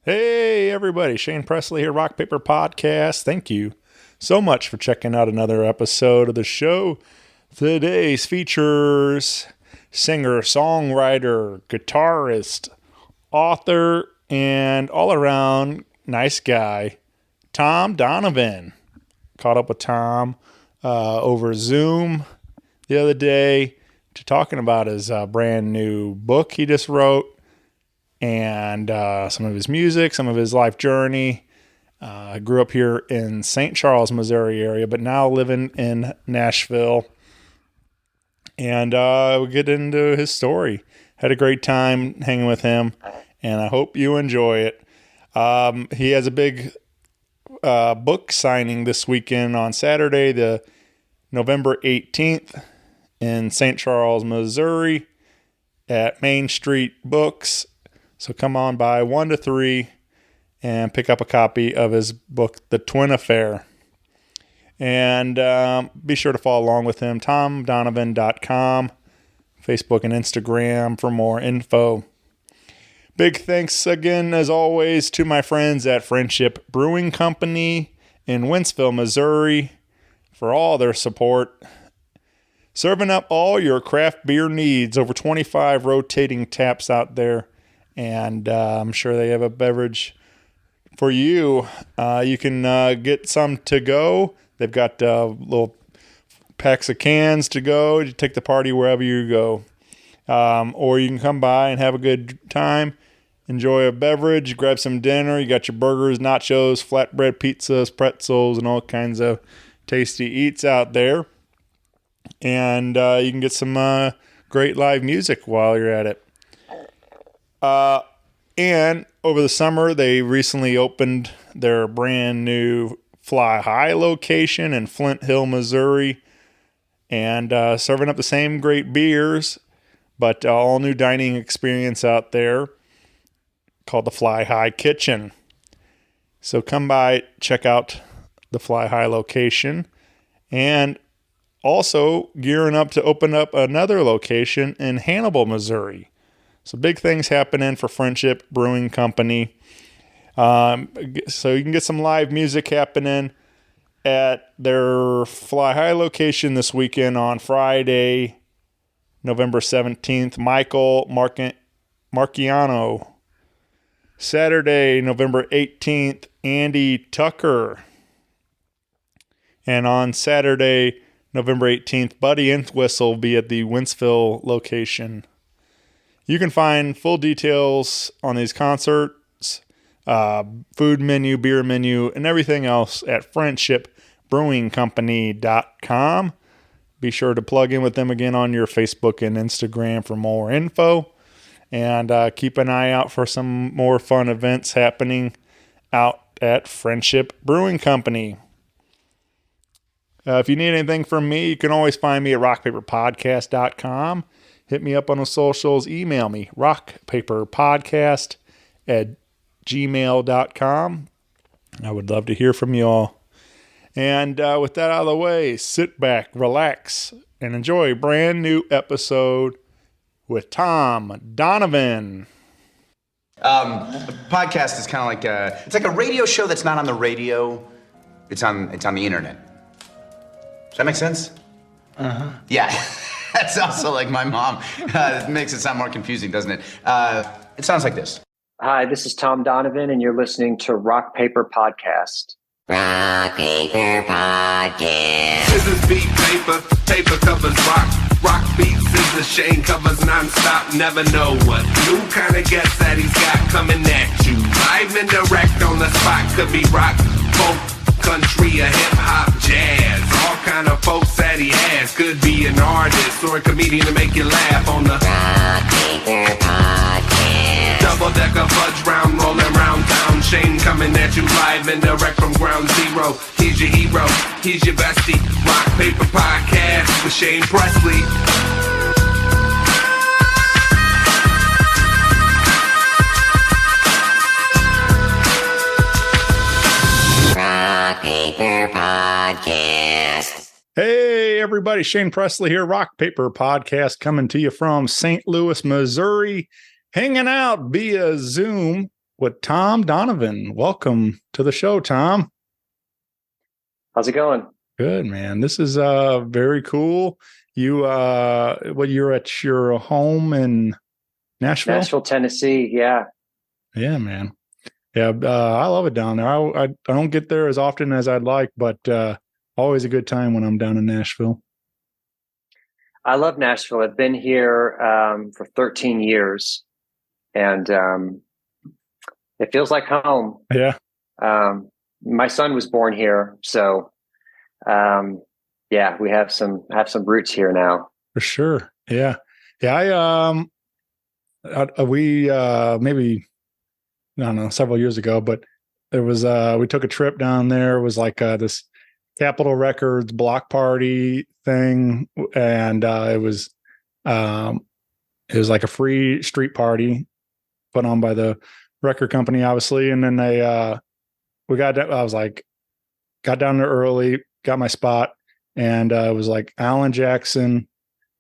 Hey, everybody. Shane Presley here, Rock Paper Podcast. Thank you so much for checking out another episode of the show. Today's features singer, songwriter, guitarist, author, and all-around nice guy, Thom Donovan. Caught up with Thom over Zoom the other day to talking about his brand new book he just wrote, and some of his music, some of his life journey. I grew up here in St.Charles, Missouri area, but now living in Nashville. And we'll get into his story. Had a great time hanging with him, and I hope you enjoy it. He has a big book signing this weekend on Saturday, the November 18th in St. Charles, Missouri at Main Street Books. So come on by 1 to 3 and pick up a copy of his book, The Twin Affair. And be sure to follow along with him, thomdonovan.com, Facebook and Instagram for more info. Big thanks again, as always, to my friends at Friendship Brewing Company in Wentzville, Missouri, for all their support. Serving up all your craft beer needs, over 25 rotating taps out there. And I'm sure they have a beverage for you. You can get some to go. They've got little packs of cans to go to take the party wherever you go. Or you can come by and have a good time. Enjoy a beverage, grab some dinner. You got your burgers, nachos, flatbread pizzas, pretzels, and all kinds of tasty eats out there. And you can get some great live music while you're at it. And over the summer, they recently opened their brand new Fly High location in Flint Hill, Missouri, and serving up the same great beers, but all new dining experience out there called the Fly High Kitchen. So come by, check out the Fly High location, and also gearing up to open up another location in Hannibal, Missouri. So big things happening for Friendship Brewing Company. So you can get some live music happening at their Fly High location this weekend on Friday, November 17th. Michael Marciano. Saturday, November 18th, Andy Tucker. And on Saturday, November 18th, Buddy Entwistle will be at the Wentzville location. You can find full details on these concerts, food menu, beer menu, and everything else at friendshipbrewingcompany.com. Be sure to plug in with them again on your Facebook and Instagram for more info. And keep an eye out for some more fun events happening out at Friendship Brewing Company. If you need anything from me, you can always find me at rockpaperpodcast.com. Hit me up on the socials. Email me, rockpaperpodcast@gmail.com. I would love to hear from you all. And with that out of the way, sit back, relax, and enjoy a brand new episode with Thom Donovan. A podcast is kind of like it's like a radio show that's not on the radio. It's on the internet. Does that make sense? Uh-huh. Yeah. That's also like my mom. It makes it sound more confusing, doesn't it? It sounds like this. Hi, this is Thom Donovan, and you're listening to Rock Paper Podcast. Rock Paper Podcast. This is beat paper, paper covers rock. Rock beats is the Shane covers non-stop. Never know what new kind of guest that he's got coming at you. Live and direct on the spot. Could be rock, folk, country, or hip-hop, jazz. All kind of folks that he has. Could be an artist or a comedian to make you laugh on the Rock Paper Podcast. double-decker fudge round, rolling round town. Shane coming at you live and direct from ground zero. He's your hero, he's your bestie. Rock Paper Podcast with Shane Presley. Rock Paper Podcast. Hey, everybody. Shane Presley here. Rock Paper Podcast coming to you from St. Louis, Missouri. Hanging out via Zoom with Thom Donovan. Welcome to the show, Thom. How's it going? Good, man. This is very cool. You're at your home in Nashville, Tennessee. Yeah. Yeah, man. Yeah, I love it down there. I don't get there as often as I'd like, but always a good time when I'm down in Nashville. I love Nashville. I've been here for 13 years, and it feels like home. Yeah. My son was born here, so yeah, we have some roots here now. For sure. Yeah. Yeah. We maybe, I don't know, several years ago, but there was we took a trip down there. It was like this Capitol Records block party thing, and it was like a free street party put on by the record company, obviously. And then I was like, got down there early, got my spot, and it was like Alan Jackson,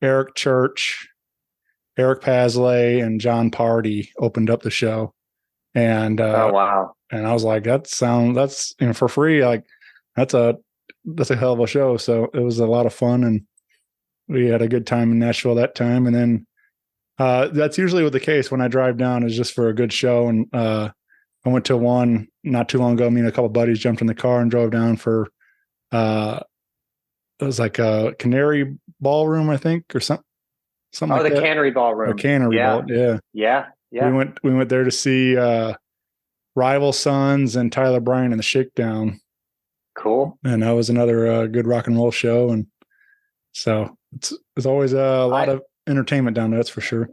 Eric Church, Eric Pasley, and John Party opened up the show. And oh wow! And I was like, that's for free. Like that's a hell of a show. So it was a lot of fun, and we had a good time in Nashville that time. And then that's usually what the case when I drive down is just for a good show. And I went to one not too long ago. Me and a couple of buddies jumped in the car and drove down for it was like a Canary Ballroom, I think, or something. Oh, like the Cannery Ballroom. A Cannery Ball, yeah. Yeah. Yeah. We went there to see Rival Sons and Tyler Bryant and the Shakedown. Cool. And that was another good rock and roll show. And so it's always a lot of entertainment down there, that's for sure.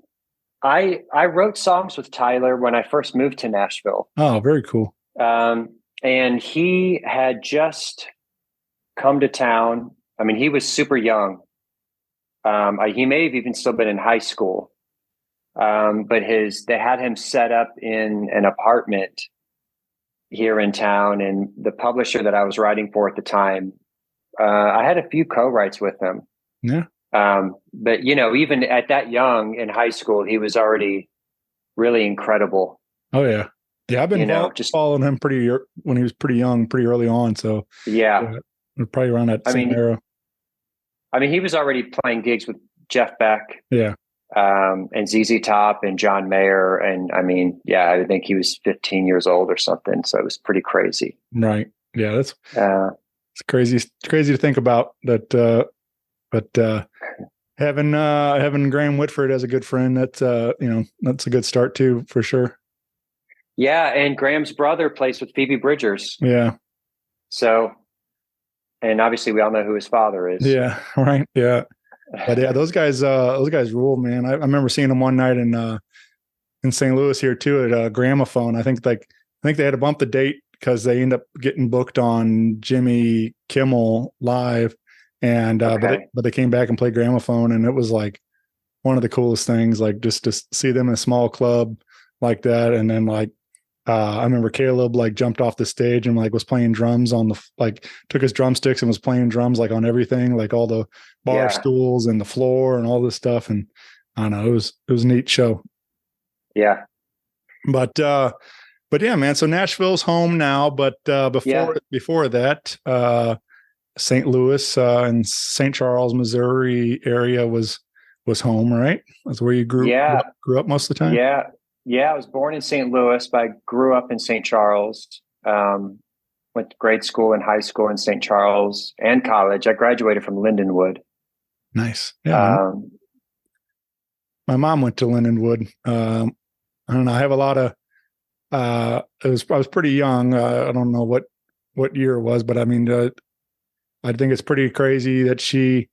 I wrote songs with Tyler when I first moved to Nashville. Oh, very cool. And he had just come to town. I mean, he was super young. He may have even still been in high school. But they had him set up in an apartment here in town, and the publisher that I was writing for at the time, I had a few co-writes with him. Yeah. But even at that young in high school, he was already really incredible. Oh yeah. Yeah. I've been just following him when he was pretty young, pretty early on. So yeah, probably around that same era. I mean, he was already playing gigs with Jeff Beck. Yeah. And ZZ Top and John Mayer. And I mean, yeah, I think he was 15 years old or something. So it was pretty crazy. Right. Yeah. It's crazy. It's crazy to think about that. But having Graham Whitford as a good friend, that's a good start too, for sure. Yeah. And Graham's brother plays with Phoebe Bridgers. Yeah. So, and obviously we all know who his father is. Yeah. Right. Yeah. But yeah, those guys rule, man. I remember seeing them one night in St. Louis here too at a Gramophone. I think they had to bump the date because they end up getting booked on Jimmy Kimmel Live, and but they came back and played Gramophone, and it was like one of the coolest things. Like just to see them in a small club like that, and then like I remember Caleb like jumped off the stage and like was playing drums took his drumsticks and was playing drums like on everything, like all the bar stools and the floor and all this stuff. And I don't know, it was a neat show. Yeah. But yeah, man. So Nashville's home now, but before that, St. Louis and St. Charles, Missouri area was home, right? That's where you grew up most of the time. Yeah. Yeah, I was born in St. Louis, but I grew up in St. Charles. Went to grade school and high school in St. Charles and college. I graduated from Lindenwood. Nice. Yeah. My mom went to Lindenwood. I don't know. I have a lot of. I was pretty young. I don't know what year it was, but I mean, I think it's pretty crazy that she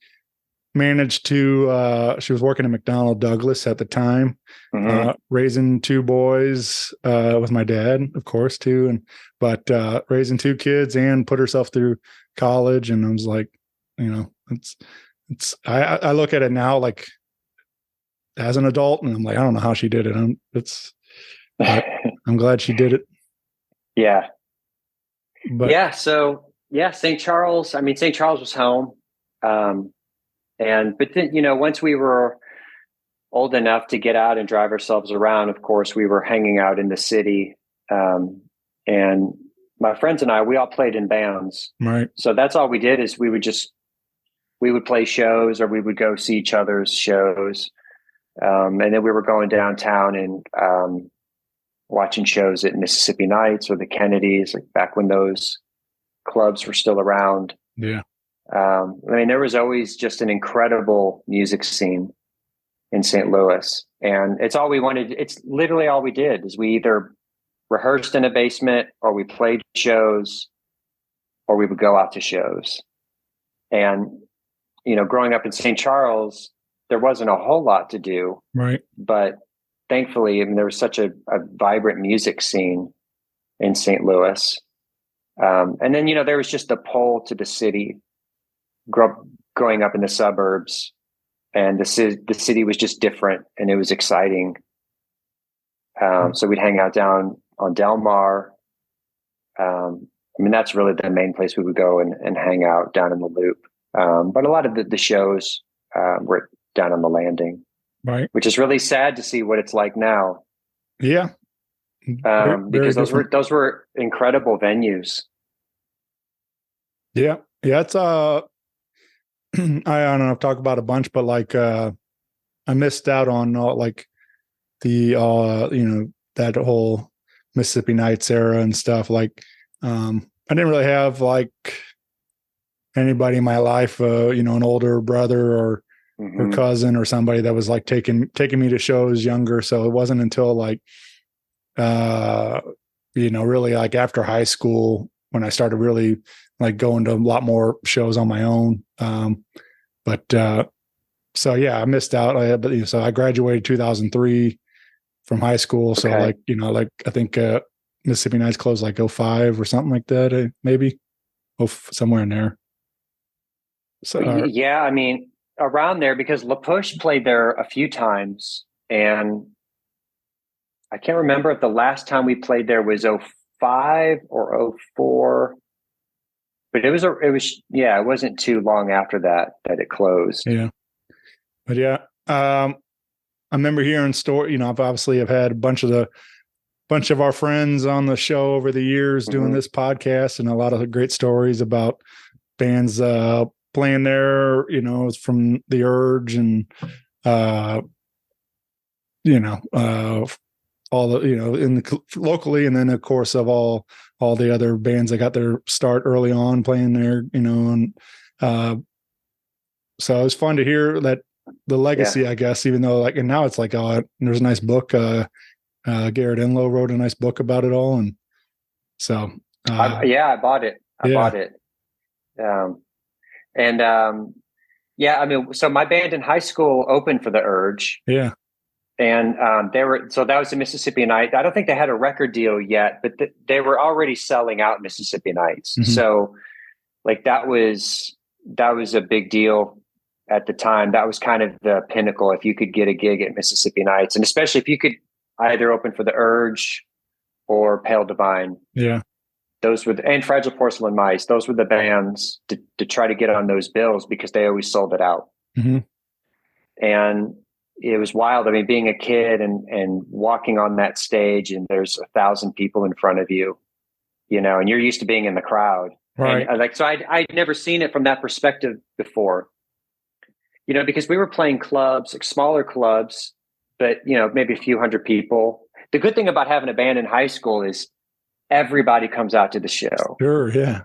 managed to she was working at McDonnell Douglas at the time, raising two boys with my dad, of course, too, but raising two kids and put herself through college. And I was like, I look at it now like as an adult, and I'm like, I don't know how she did it. I'm glad she did it. Yeah. But yeah. So yeah, St. Charles. I mean, St. Charles was home. But then, once we were old enough to get out and drive ourselves around, of course, we were hanging out in the city And my friends and I, we all played in bands. Right. So that's all we did is we would play shows or we would go see each other's shows. And then we were going downtown and watching shows at Mississippi Nights or the Kennedys, like back when those clubs were still around. Yeah. I mean, there was always just an incredible music scene in St. Louis. And it's all we wanted. It's literally all we did is we either rehearsed in a basement or we played shows or we would go out to shows. And, you know, growing up in St. Charles, there wasn't a whole lot to do. Right. But thankfully, I mean, there was such a vibrant music scene in St. Louis. And then, you know, there was just the pull to the city, growing up in the suburbs, and the city was just different and it was exciting. So we'd hang out down on Del Mar. I mean, that's really the main place we would go and hang out down in the Loop. But a lot of the shows were down on the Landing, Right. which is really sad to see what it's like now. Yeah. Because those were incredible venues. Yeah. Yeah. It's I don't know, I've talked about a bunch, but like I missed out on like the you know, that whole Mississippi Nights era and stuff. Like I didn't really have like anybody in my life, you know, an older brother or cousin or somebody that was like taking me to shows younger. So it wasn't until like you know, really like after high school when I started really like going to a lot more shows on my own. So yeah, I missed out. So I graduated 2003 from high school. So like, you know, like I think Mississippi Nights closed like 05 or something like that, maybe somewhere in there. So yeah, I mean, around there, because Lapush played there a few times, and I can't remember if the last time we played there was 05 or 04, but it wasn't too long after that it closed. Yeah. But yeah, I remember hearing story, you know, I've had a bunch of our friends on the show over the years doing this podcast, and a lot of great stories about bands playing there, you know, from The Urge and you know, all the, you know, locally, and then of course of all the other bands that got their start early on playing there, you know, and so it was fun to hear that the legacy, I guess, even though like, and now it's like, there's a nice book. Garrett Enlow wrote a nice book about it all, and so I bought it. I bought it. Yeah, I mean, so my band in high school opened for The Urge. Yeah. And so that was the Mississippi Night. I don't think they had a record deal yet, but they were already selling out Mississippi Nights. Mm-hmm. So like that was a big deal at the time. That was kind of the pinnacle if you could get a gig at Mississippi Nights, and especially if you could either open for The Urge or Pale Divine. Yeah. Those were and Fragile Porcelain Mice. Those were the bands to try to get on those bills because they always sold it out. Mm-hmm. And it was wild. I mean, being a kid and walking on that stage, and there's 1,000 people in front of you, you know, and you're used to being in the crowd. Right. And so I'd never seen it from that perspective before, you know, because we were playing clubs, like smaller clubs, but, you know, maybe a few hundred people. The good thing about having a band in high school is everybody comes out to the show. Sure. Yeah.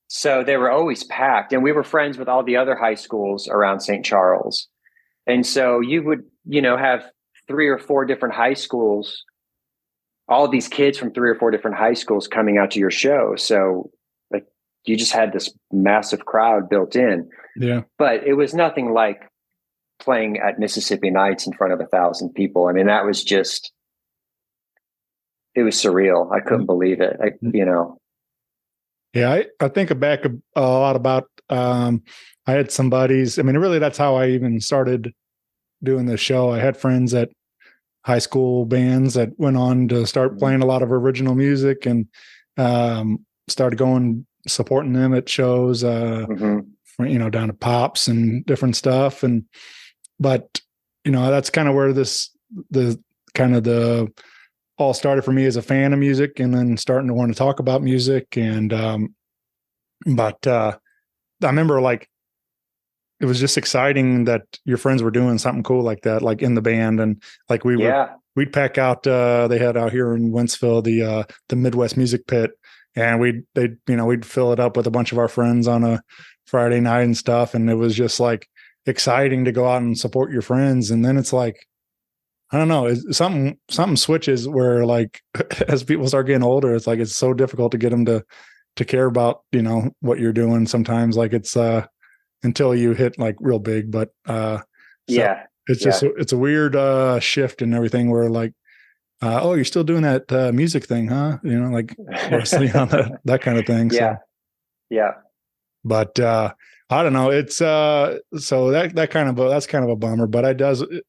So they were always packed, and we were friends with all the other high schools around St. Charles. And so you would, you know, have 3 or 4 different high schools, all these kids from 3 or 4 different high schools coming out to your show. So like you just had this massive crowd built in. Yeah. But it was nothing like playing at Mississippi Nights in front of 1,000 people. I mean, that was just, it was surreal. I couldn't believe it. You know. Yeah. I think back a lot about, I had some buddies. I mean, really, that's how I even started doing the show. I had friends at high school bands that went on to start playing a lot of original music, and started supporting them at shows, you know, down to Pops and different stuff. But, you know, that's kind of where the all started for me as a fan of music, and then starting to want to talk about music. And but I remember like it was just exciting that your friends were doing something cool like that, like in the band, and like we'd pack out. They had out here in Wentzville the Midwest Music Pit, and we'd fill it up with a bunch of our friends on a Friday night and stuff, and it was just like exciting to go out and support your friends. And then it's like, I don't know, something switches where like as people start getting older, it's like it's so difficult to get them to care about what you're doing. Sometimes like it's until you hit like real big, but it's just it's a weird shift and everything where like oh, you're still doing that music thing, huh? Like that kind of thing. Yeah. But I don't know. It's so that's kind of a bummer. But it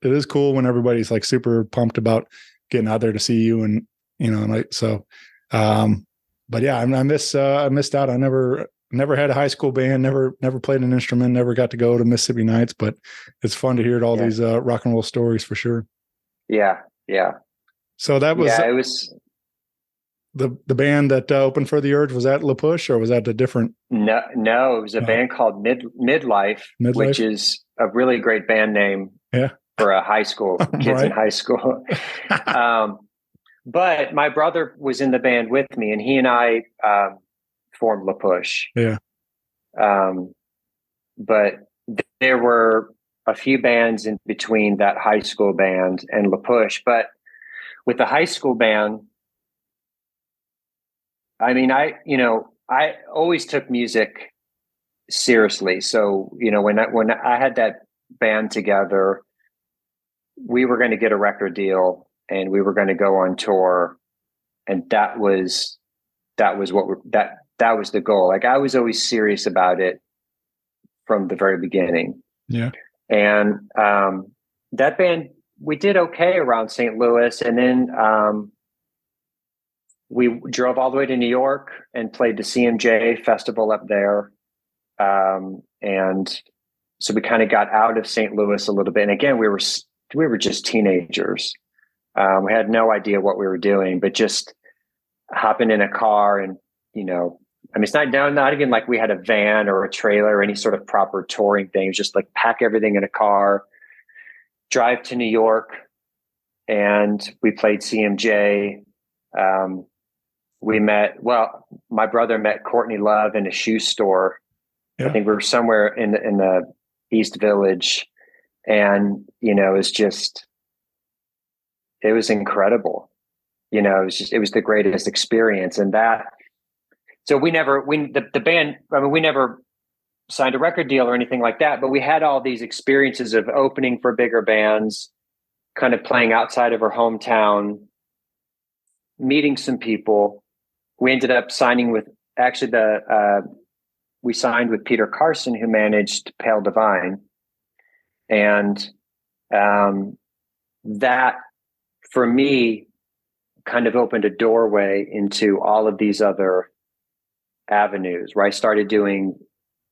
is cool when everybody's like super pumped about getting out there to see you, and like so. But yeah, I missed out. I never had a high school band. Never played an instrument. Never got to go to Mississippi Nights. But it's fun to hear all these rock and roll stories for sure. Yeah. So that was it was. The band that opened for the Urge, was that Lapush, or was that a different? No, it was a band called Midlife, which is a really great band name for a high school kids in high school. But my brother was in the band with me, and he and I formed Lapush. Yeah. But there were a few bands in between that high school band and Lapush. But with the high school band, I mean, I always took music seriously. So, when I had that band together, we were going to get a record deal and we were going to go on tour. And that was that was the goal. Like, I was always serious about it from the very beginning. Yeah. And that band, we did okay around St. Louis, and then we drove all the way to New York and played the CMJ festival up there. And so we kind of got out of St. Louis a little bit. And again, we were just teenagers. We had no idea what we were doing, but just hopping in a car and, I mean, it's not even like we had a van or a trailer or any sort of proper touring thing. It was just like pack everything in a car, drive to New York, and we played CMJ. My brother met Courtney Love in a shoe store. Yeah. I think we were somewhere in the East Village, and it was incredible. It was the greatest experience. And so the band, I mean, we never signed a record deal or anything like that, but we had all these experiences of opening for bigger bands, kind of playing outside of our hometown, meeting some people. We ended up signing with we signed with Peter Carson, who managed Pale Divine. And that for me kind of opened a doorway into all of these other avenues, where I started doing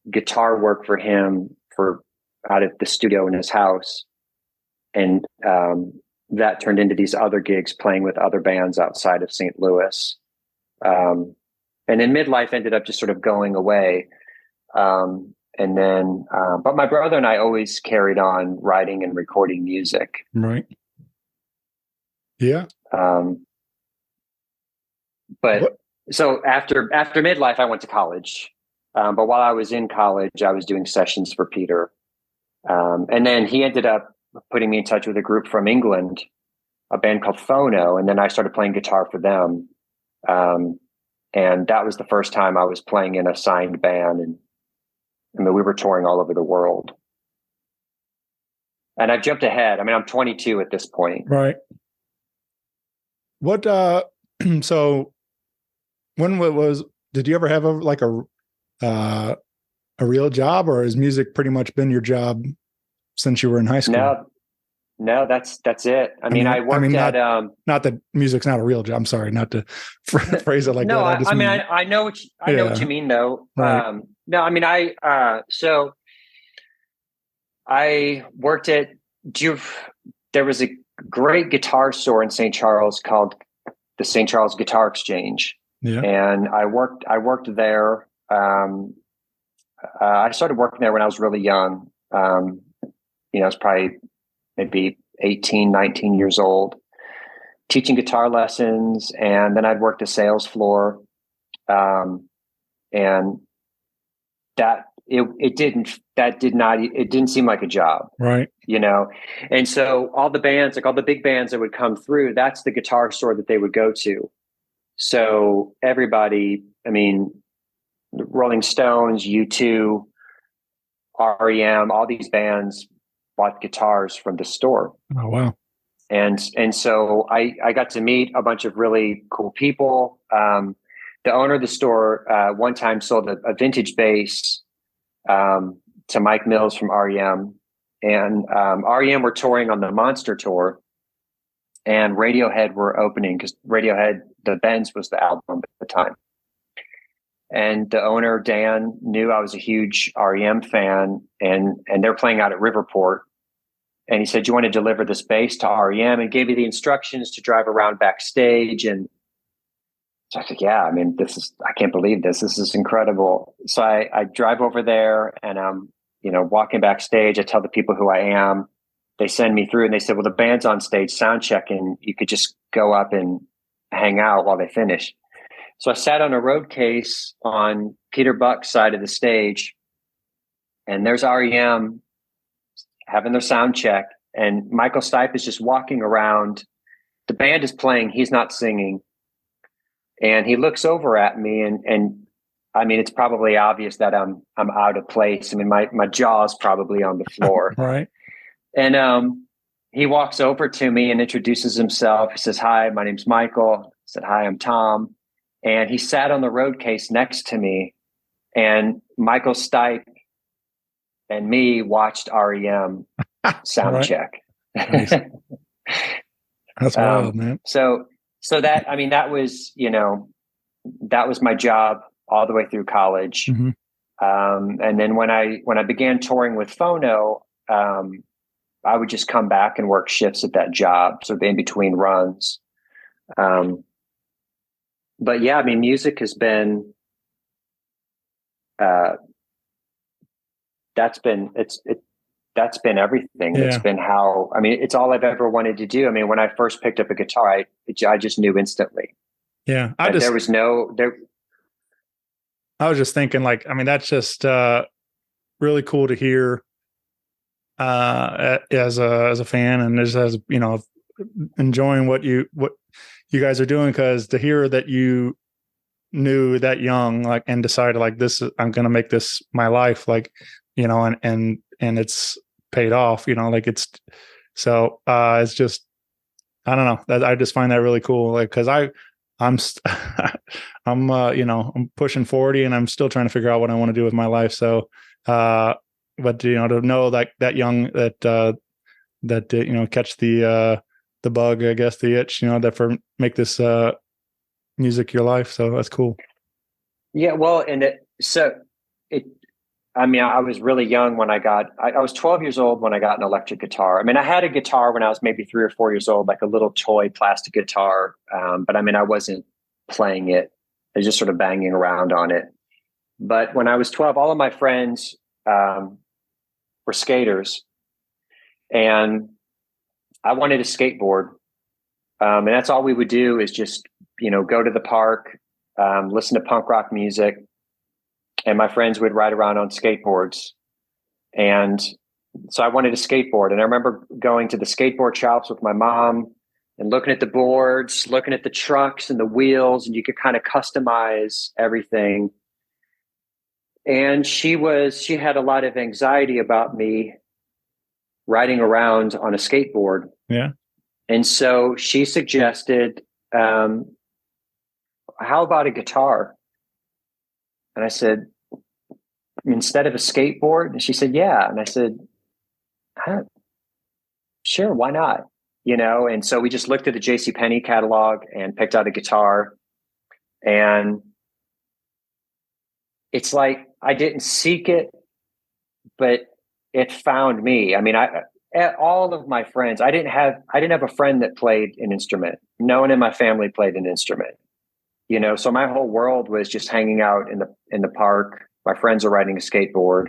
guitar work for him out of the studio in his house. And that turned into these other gigs playing with other bands outside of St. Louis. And then Midlife ended up just sort of going away. And then, but my brother and I always carried on writing and recording music. Right. Yeah. So after Midlife, I went to college. But while I was in college, I was doing sessions for Peter. And then he ended up putting me in touch with a group from England, a band called Phono. And then I started playing guitar for them. And that was the first time I was playing in a signed band. And I mean, we were touring all over the world. And I've jumped ahead. I mean, I'm 22 at this point. Right. What, so when did you ever have a real job, or has music pretty much been your job since you were in high school? No, that's it. I mean, I worked not that music's not a real job. I'm sorry, not to phrase it like that. I know what you mean though. Right. No, I mean, so I worked at there was a great guitar store in St. Charles called the St. Charles Guitar Exchange. Yeah. And I worked there. I started working there when I was really young. I was probably maybe 18, 19 years old, teaching guitar lessons. And then I'd worked the sales floor. And it didn't seem like a job. Right. And so all the bands, like all the big bands that would come through, that's the guitar store that they would go to. So everybody, I mean, Rolling Stones, U2, REM, all these bands bought guitars from the store. Oh, wow. And so I got to meet a bunch of really cool people. The owner of the store one time sold a vintage bass to Mike Mills from REM. And REM were touring on the Monster Tour, and Radiohead were opening, because Radiohead, The Bends was the album at the time. And the owner, Dan, knew I was a huge REM fan, and they're playing out at Riverport. And he said, "Do you want to deliver this bass to REM?" And gave me the instructions to drive around backstage. And so I said, "Yeah, I mean, I can't believe this. This is incredible." So I drive over there, and walking backstage, I tell the people who I am. They send me through, and they said, "Well, the band's on stage sound checking. You could just go up and hang out while they finish." So I sat on a road case on Peter Buck's side of the stage, and there's REM having their sound check, and Michael Stipe is just walking around. The band is playing, he's not singing, and he looks over at me, and I mean, it's probably obvious that I'm out of place. I mean, my jaw's probably on the floor. Right. And he walks over to me and introduces himself. He says, "Hi, my name's Michael." I said, "Hi, I'm Tom." And he sat on the road case next to me, and Michael Stipe and me watched REM sound check. Nice. That's wild, man. So that, I mean, that was my job all the way through college. Mm-hmm. And then when I began touring with Phono, I would just come back and work shifts at that job, sort of in between runs. But yeah, I mean, music has been, that's been everything. Yeah. It's been it's all I've ever wanted to do. I mean, when I first picked up a guitar, I just knew instantly. Yeah. I was just thinking, like, I mean, that's just really cool to hear as a fan, and just as enjoying what you guys are doing, because to hear that you knew that young, like, and decided, like, I'm going to make this my life, like, and it's paid off, like, it's so it's just, I don't know, I just find that really cool, like, because I'm pushing 40, and I'm still trying to figure out what I want to do with my life. So, but to know that young, that catch the bug, I guess, the itch, that make this music your life. So that's cool. Yeah. Well, I mean, I was really young when I was 12 years old when I got an electric guitar. I mean, I had a guitar when I was maybe 3 or 4 years old, like a little toy plastic guitar. But I mean, I wasn't playing it. I was just sort of banging around on it. But when I was 12, all of my friends were skaters, and I wanted a skateboard. And that's all we would do, is just, go to the park, listen to punk rock music. And my friends would ride around on skateboards. And so I wanted a skateboard. And I remember going to the skateboard shops with my mom and looking at the boards, looking at the trucks and the wheels, and you could kind of customize everything. And she had a lot of anxiety about me riding around on a skateboard. Yeah. And so she suggested, how about a guitar? And I said, instead of a skateboard? And she said, yeah. And I said, sure, why not? And so we just looked at the JCPenney catalog and picked out a guitar. And it's like, I didn't seek it, but it found me. I mean, all of my friends. I didn't have a friend that played an instrument. No one in my family played an instrument. You know, so my whole world was just hanging out in the park. My friends are riding a skateboard.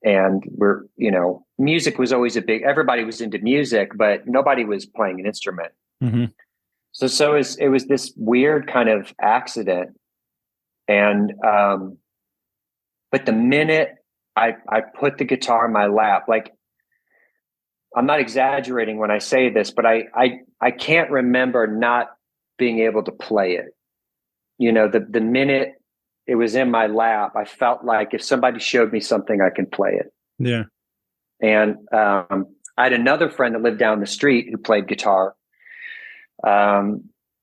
And music was always everybody was into music, but nobody was playing an instrument. Mm-hmm. So it was this weird kind of accident. And, but the minute I put the guitar in my lap, like, I'm not exaggerating when I say this, but I can't remember not being able to play it. You know, the minute it was in my lap, I felt like if somebody showed me something, I can play it. Yeah. And I had another friend that lived down the street who played guitar. And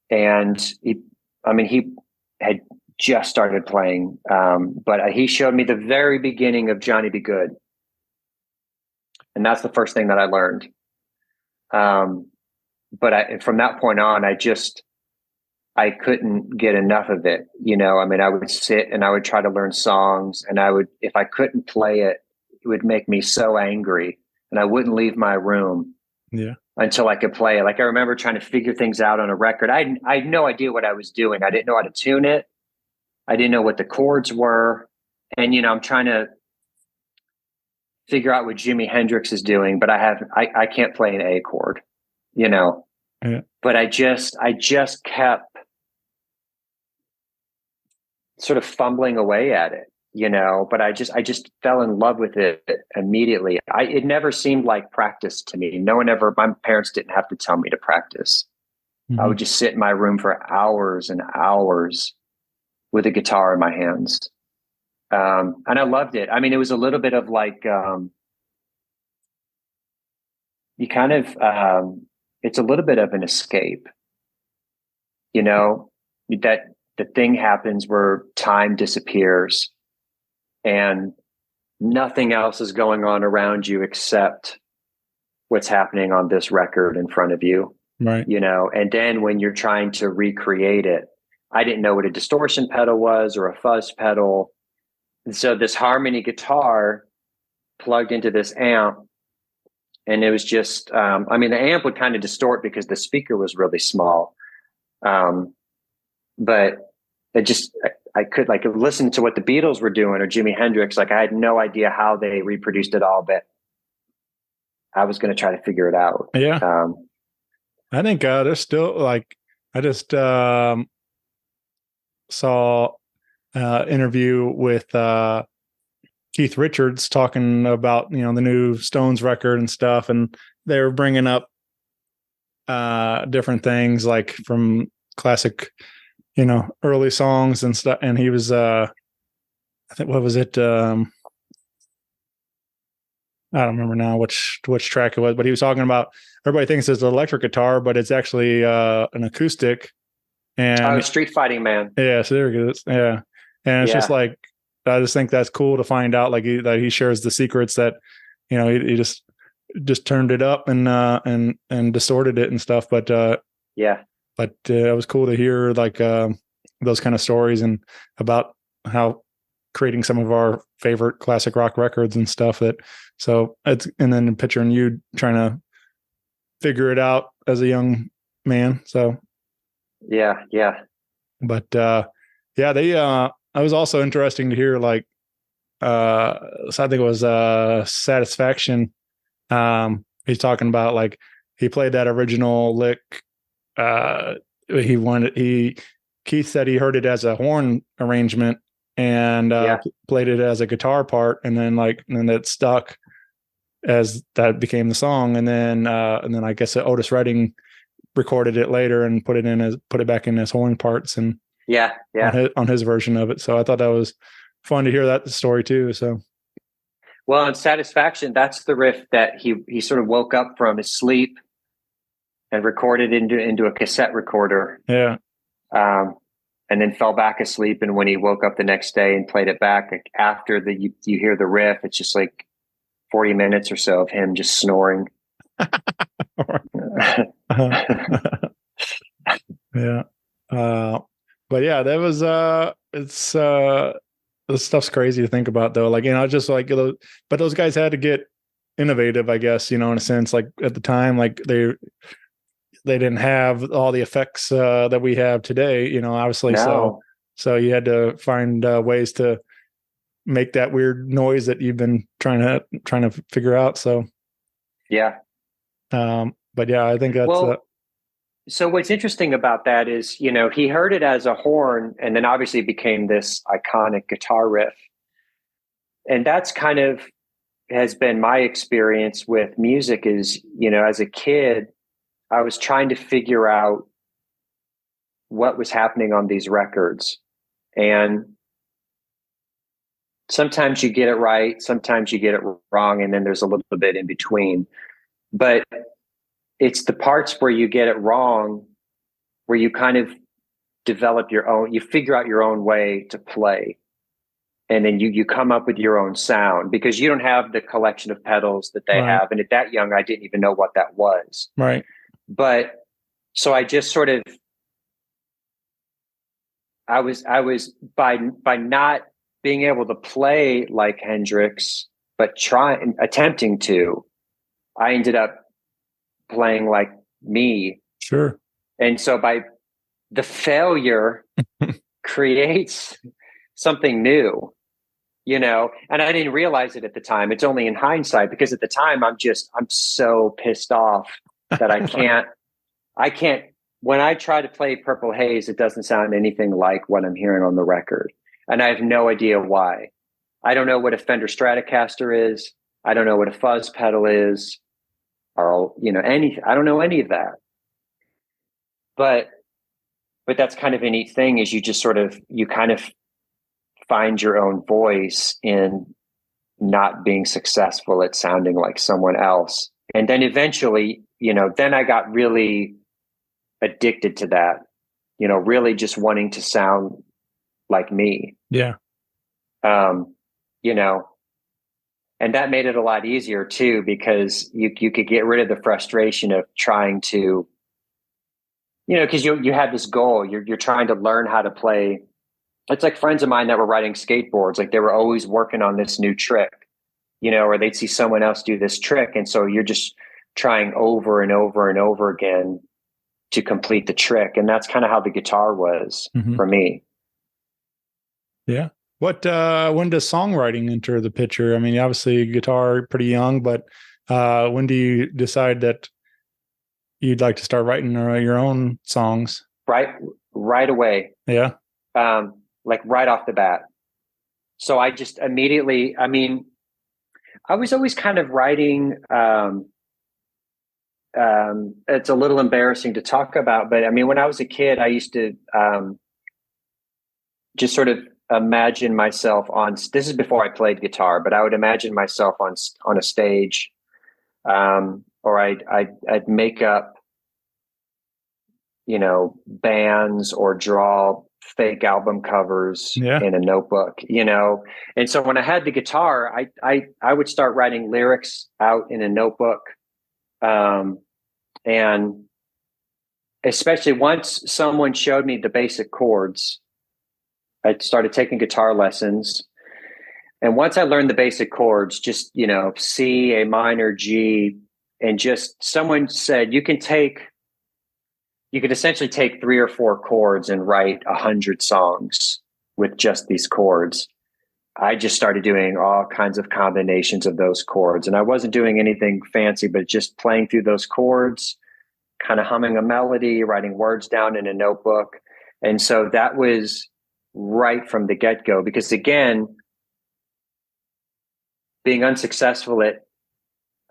he had just started playing, but he showed me the very beginning of Johnny Be Good. And that's the first thing that I learned. But from that point on, I couldn't get enough of it. You know, I mean, I would sit and I would try to learn songs, and if I couldn't play it, it would make me so angry, and I wouldn't leave my room until I could play it. Like, I remember trying to figure things out on a record. I had no idea what I was doing. I didn't know how to tune it. I didn't know what the chords were. And, you know, I'm trying to figure out what Jimi Hendrix is doing, but I can't play an A chord, you know. Yeah. But I just kept sort of fumbling away at it, you know, but I just fell in love with it immediately. It never seemed like practice to me. My parents didn't have to tell me to practice. Mm-hmm. I would just sit in my room for hours and hours with a guitar in my hands. And I loved it. I mean, it was a little bit of like, it's a little bit of an escape, you know, that the thing happens where time disappears and nothing else is going on around you except what's happening on this record in front of you. Right. You know, and then when you're trying to recreate it, I didn't know what a distortion pedal was or a fuzz pedal. And so this harmony guitar plugged into this amp, and it was just, the amp would kind of distort because the speaker was really small. But I could like listen to what the Beatles were doing or Jimi Hendrix. Like, I had no idea how they reproduced it all, but I was going to try to figure it out. Yeah. I think there's still like, I just saw interview with Keith Richards talking about, you know, the new Stones record and stuff, and they were bringing up different things like from classic, you know, early songs and stuff. And he was I think, what was it? I don't remember now which track it was, but he was talking about, everybody thinks it's an electric guitar, but it's actually an acoustic. And Street Fighting Man. Yeah, so there it is. Yeah. And it's just like, I just think that's cool to find out, like, that he shares the secrets that, you know, he just turned it up and distorted it and stuff. But it was cool to hear like those kind of stories and about how creating some of our favorite classic rock records and stuff. And then picturing you trying to figure it out as a young man. So yeah. But it was also interesting to hear, like, so I think it was Satisfaction. He's talking about, like, he played that original lick. Keith said he heard it as a horn arrangement and played it as a guitar part, and then it stuck as that became the song. And then I guess Otis Redding recorded it later and put it back in as horn parts and on his version of it. So I thought that was fun to hear that story too. So, well, in Satisfaction, that's the riff that he sort of woke up from his sleep and recorded into a cassette recorder. Yeah. And then fell back asleep. And when he woke up the next day and played it back, like, after you hear the riff, it's just like 40 minutes or so of him just snoring. Yeah. But yeah, that was this stuff's crazy to think about though. Like, you know, just like, but those guys had to get innovative, I guess, in a sense. Like at the time, like they didn't have all the effects that we have today, obviously. No. So you had to find ways to make that weird noise that you've been trying to figure out. So Yeah. But yeah, I think that's so what's interesting about that is, he heard it as a horn, and then obviously became this iconic guitar riff. And that's kind of has been my experience with music is, as a kid, I was trying to figure out what was happening on these records. And sometimes you get it right, sometimes you get it wrong, and then there's a little bit in between. But it's the parts where you get it wrong, where you kind of develop you figure out your own way to play. And then you come up with your own sound, because you don't have the collection of pedals that they have. And at that young, I didn't even know what that was. Right. But so I just sort of, I was by not being able to play like Hendrix, but attempting to, I ended up playing like me. Sure. And so by the failure creates something new, and I didn't realize it at the time. It's only in hindsight, because at the time I'm so pissed off that I can't, when I try to play Purple Haze, it doesn't sound anything like what I'm hearing on the record. And I have no idea why. I don't know what a Fender Stratocaster is. I don't know what a fuzz pedal is, or, anything. I don't know any of that. But that's kind of a neat thing, is you just you kind of find your own voice in not being successful at sounding like someone else. And then eventually, then I got really addicted to that, really just wanting to sound like me. Yeah. And that made it a lot easier too, because you could get rid of the frustration of trying to, because you have this goal, you're trying to learn how to play. It's like friends of mine that were riding skateboards, like they were always working on this new trick, or they'd see someone else do this trick. And so you're just trying over and over and over again to complete the trick. And that's kind of how the guitar was for me. Yeah. When does songwriting enter the picture? I mean, obviously guitar pretty young, but when do you decide that you'd like to start writing your own songs? Right away. Yeah. Like right off the bat. So I just immediately, I was always kind of writing, it's a little embarrassing to talk about, but when I was a kid, I used to just sort of imagine myself this is before I played guitar, but I would imagine myself on a stage, or I'd make up, bands or draw fake album covers in a notebook, And so when I had the guitar, I would start writing lyrics out in a notebook. And especially once someone showed me the basic chords, I started taking guitar lessons. And once I learned the basic chords, just, C, A minor, G, and just someone said, you could essentially take 3 or 4 chords and write 100 songs with just these chords. I just started doing all kinds of combinations of those chords. And I wasn't doing anything fancy, but just playing through those chords, kind of humming a melody, writing words down in a notebook. And so that was right from the get-go, because again, being unsuccessful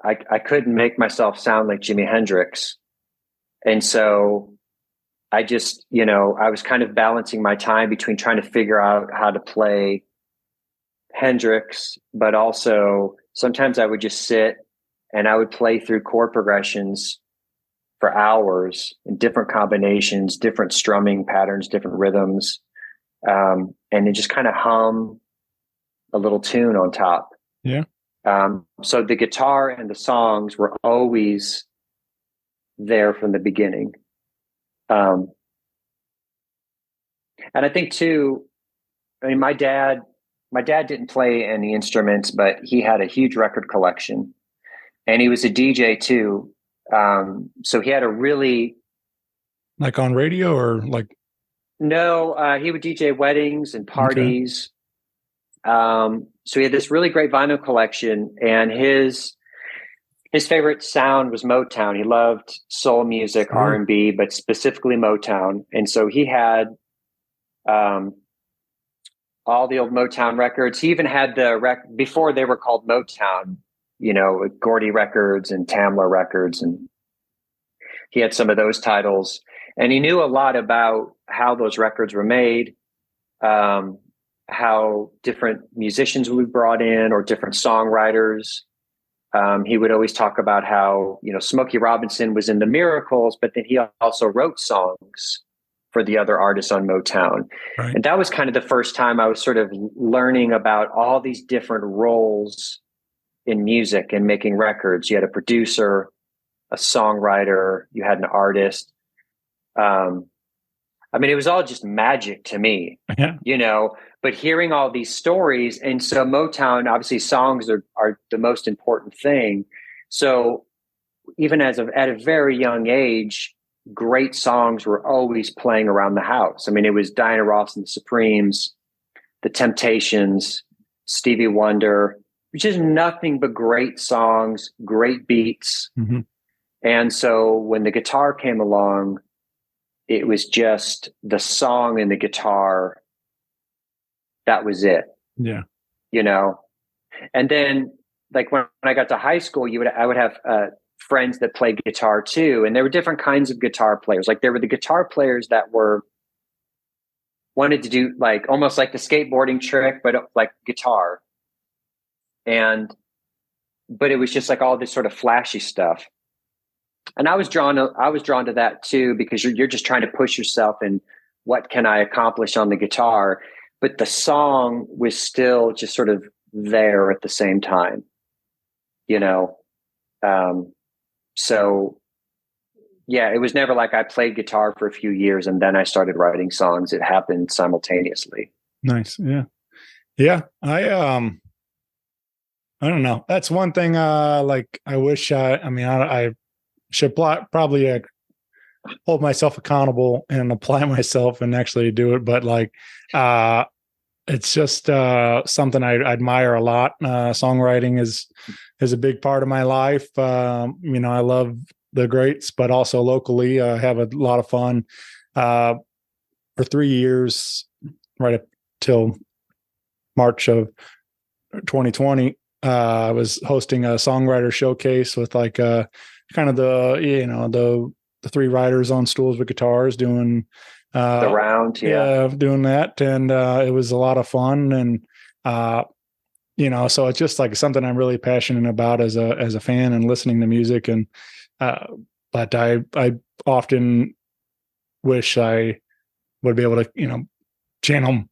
I couldn't make myself sound like Jimi Hendrix. And so I just, I was kind of balancing my time between trying to figure out how to play Hendrix, but also sometimes I would just sit and I would play through chord progressions for hours in different combinations, different strumming patterns, different rhythms, and then just kind of hum a little tune on top. Yeah. So the guitar and the songs were always there from the beginning. And I think too, my dad didn't play any instruments, but he had a huge record collection. and he was a DJ too. So he had a really Like on radio or like? no. He would DJ weddings and parties. So he had this really great vinyl collection, and his favorite sound was Motown. He loved soul music, R&B, but specifically Motown. And so he had all the old Motown records. He even had before they were called Motown, with Gordy Records and Tamla Records. And he had some of those titles. And he knew a lot about how those records were made, how different musicians would be brought in or different songwriters. He would always talk about how, Smokey Robinson was in the Miracles, but then he also wrote songs for the other artists on Motown. Right. And that was kind of the first time I was sort of learning about all these different roles in music and making records. You had a producer, a songwriter, you had an artist. It was all just magic to me, but hearing all these stories. And so Motown, obviously songs are the most important thing. So even at a very young age, great songs were always playing around the house. It was Diana Ross and the Supremes, the Temptations, Stevie Wonder, which is nothing but great songs, great beats. Mm-hmm. And so when the guitar came along, it was just the song and the guitar. That was it. Yeah. And then like when I got to high school, I would have friends that played guitar too. And there were different kinds of guitar players. Like there were the guitar players that wanted to do like almost like the skateboarding trick, but like guitar. But it was just like all this sort of flashy stuff. And I was drawn to that too, because you're just trying to push yourself and what can I accomplish on the guitar? But the song was still just sort of there at the same time, So yeah, it was never like I played guitar for a few years and then I started writing songs. It happened simultaneously. Nice. Yeah. Yeah. I don't know. That's one thing. Like I wish I should probably hold myself accountable and apply myself and actually do it. But like, it's just something I admire a lot. Songwriting is a big part of my life. I love the greats, but also locally, I have a lot of fun. For 3 years, right up till March of 2020, I was hosting a songwriter showcase with like kind of the three writers on stools with guitars doing the round, doing that, and it was a lot of fun, and so it's just like something I'm really passionate about as a fan and listening to music, and but I often wish I would be able to channel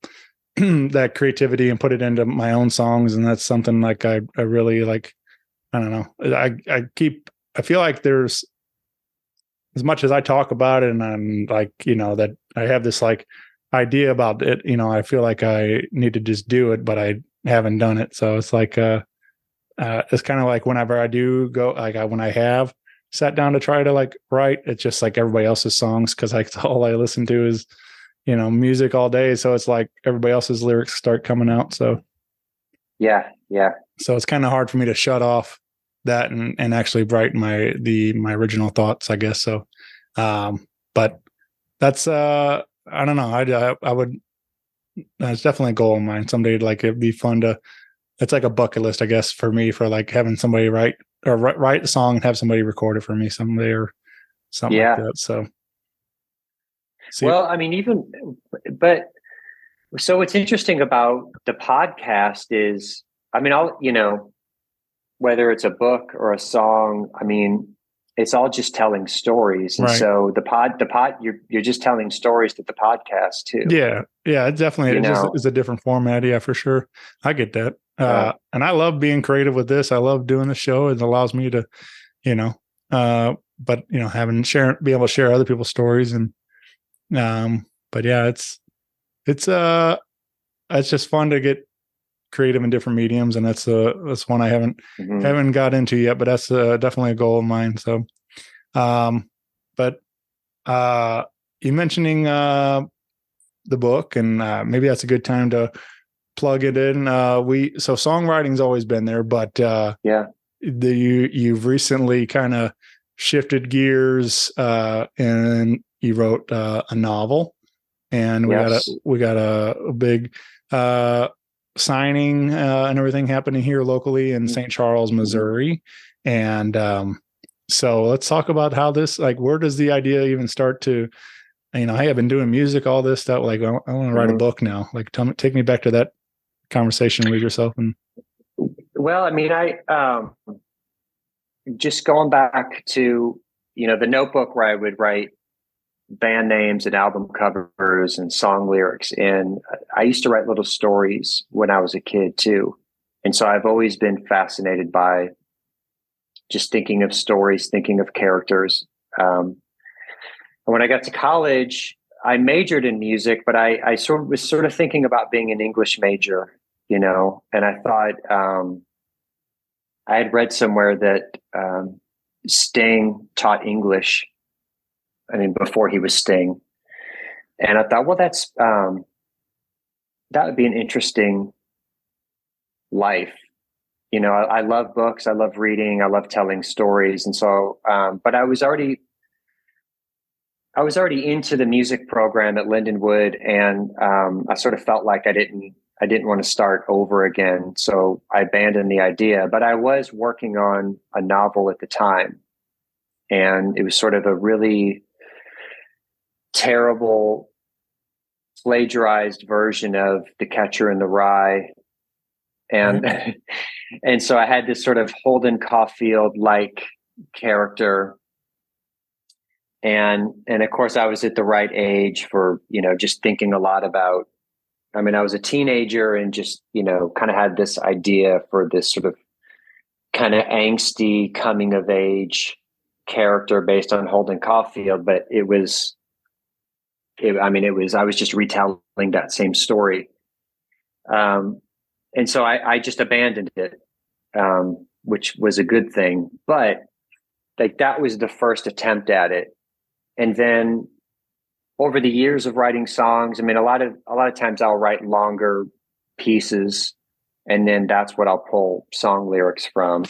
that creativity and put it into my own songs, and that's something like I really like. I don't know. I feel like there's, as much as I talk about it and I'm like, that I have this like idea about it, I feel like I need to just do it, but I haven't done it. So it's like, it's kind of like whenever I do go, like when I have sat down to try to like write, it's just like everybody else's songs. Cause like all I listen to is, music all day. So it's like everybody else's lyrics start coming out. So yeah. So it's kind of hard for me to shut off that and actually write my original thoughts, I guess. So, but that's, I don't know. I would, that's definitely a goal of mine someday. Like it'd be fun it's like a bucket list, I guess, for me, for like having somebody write the song and have somebody record it for me someday or something like that. So. Well, so what's interesting about the podcast is, whether it's a book or a song, it's all just telling stories. And so you're just telling stories to the podcast too. Yeah. Yeah, it definitely is a different format. Yeah, for sure. I get that. And I love being creative with this. I love doing the show. It allows me to, be able to share other people's stories. And, but yeah, it's just fun to get creative in different mediums, and that's one I Mhm. haven't got into yet, but that's definitely a goal of mine. So, but you mentioning the book, and maybe that's a good time to plug it in. So songwriting's always been there, but Yeah. you've recently kind of shifted gears, and you wrote a novel, and Yes. we got a big signing and everything happening here locally in St. Charles, Missouri. And so let's talk about how this, like, where does the idea even start to, hey, I've been doing music, all this stuff. Like, I want to write a book now. Like, take me back to that conversation with yourself. And Well, I mean, just going back to, the notebook where I would write band names and album covers and song lyrics in. I used to write little stories when I was a kid too. And so I've always been fascinated by just thinking of stories, thinking of characters. And when I got to college, I majored in music, but I was sort of thinking about being an English major, and I thought, I had read somewhere that Sting taught English. I mean, before he was Sting. And I thought, well, that would be an interesting life. I love books. I love reading. I love telling stories. And so, but I was already into the music program at Lindenwood. And I sort of felt like I didn't want to start over again. So I abandoned the idea, but I was working on a novel at the time. And it was sort of a really terrible plagiarized version of The Catcher in the Rye. And and so I had this sort of Holden Caulfield like character. And of course I was at the right age for, just thinking a lot about, I was a teenager and just, kind of had this idea for this sort of kind of angsty coming of age character based on Holden Caulfield, but I was just retelling that same story. And so I just abandoned it, which was a good thing, but like that was the first attempt at it. And then over the years of writing songs, a lot of times I'll write longer pieces and then that's what I'll pull song lyrics from.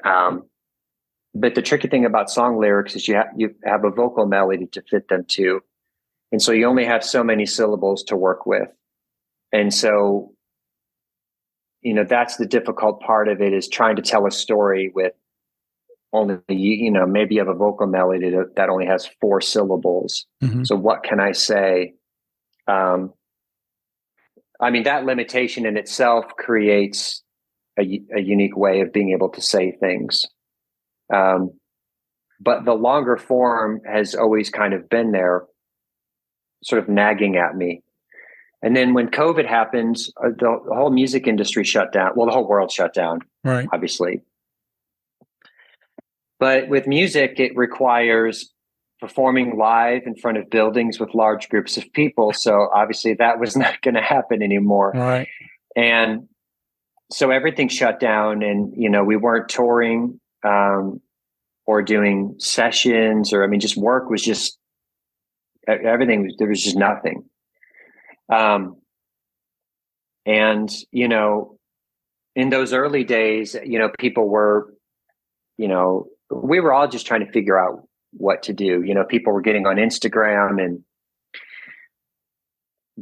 But the tricky thing about song lyrics is you have a vocal melody to fit them to. And so you only have so many syllables to work with. And so, that's the difficult part of it, is trying to tell a story with only, maybe you have a vocal melody that only has 4 syllables. Mm-hmm. So what can I say? That limitation in itself creates a unique way of being able to say things. But the longer form has always kind of been there, sort of nagging at me. And then when COVID happened, the whole music industry shut down. Well, the whole world shut down, right? Obviously. But with music, it requires performing live in front of buildings with large groups of people. So obviously that was not going to happen anymore. Right. And so everything shut down, and, we weren't touring or doing sessions, or, just work was just, everything, there was just nothing. And, in those early days, people were, we were all just trying to figure out what to do. People were getting on Instagram and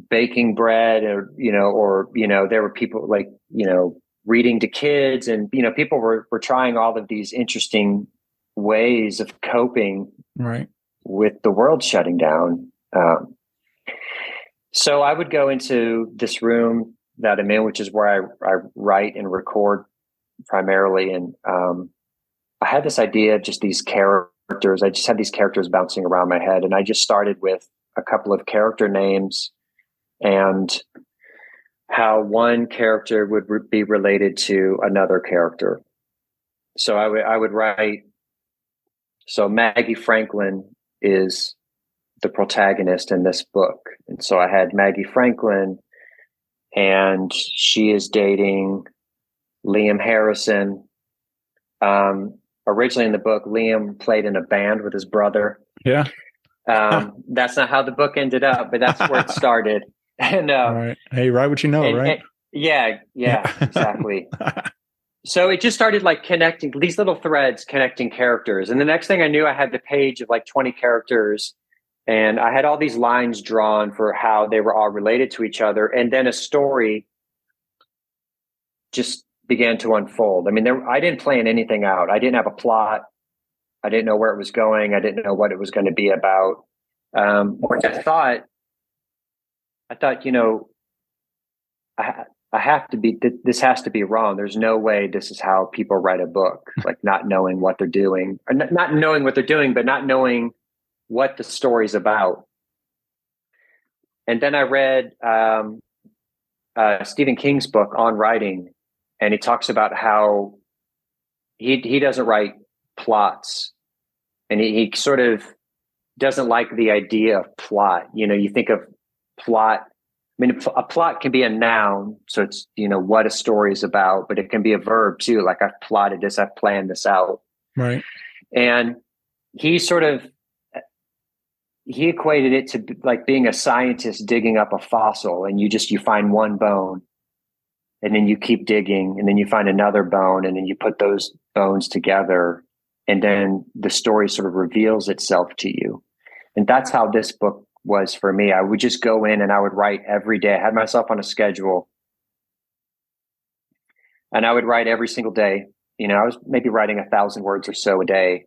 baking bread, or there were people like, reading to kids, and, people were trying all of these interesting ways of coping right with the world shutting down. So I would go into this room that I'm in, which is where I write and record primarily. And I had this idea of just these characters. I just had these characters bouncing around my head. And I just started with a couple of character names and how one character would be related to another character. So I would write, so Maggie Franklin is the protagonist in this book. And so I had Maggie Franklin and she is dating Liam Harrison. Originally in the book, Liam played in a band with his brother. Yeah. That's not how the book ended up, but that's where it started. And All right. Hey, write what you know, right? Yeah, exactly. So it just started like connecting these little threads, connecting characters. And the next thing I knew, I had the page of like 20 characters, and I had all these lines drawn for how they were all related to each other. And then a story just began to unfold. I mean, I didn't plan anything out. I didn't have a plot. I didn't know where it was going. I didn't know what it was going to be about. What I thought, you know, I have to be, this has to be wrong. There's no way this is how people write a book, like not knowing what they're doing, or not knowing what they're doing, but not knowing what the story's about. And then I read Stephen King's book on writing, and he talks about how he doesn't write plots, and he sort of doesn't like the idea of plot. You know, you think of plot. I mean, a plot can be a noun, so it's, you know, what a story is about, but it can be a verb too. Like, I've plotted this, I've planned this out. Right. And he equated it to like being a scientist digging up a fossil, and you find one bone, and then you keep digging, and then you find another bone, and then you put those bones together, and then the story sort of reveals itself to you. And that's how this book was for me. I would just go in and I would write every day. I had myself on a schedule, and I would write every single day. You know, I was maybe writing 1,000 words or so a day.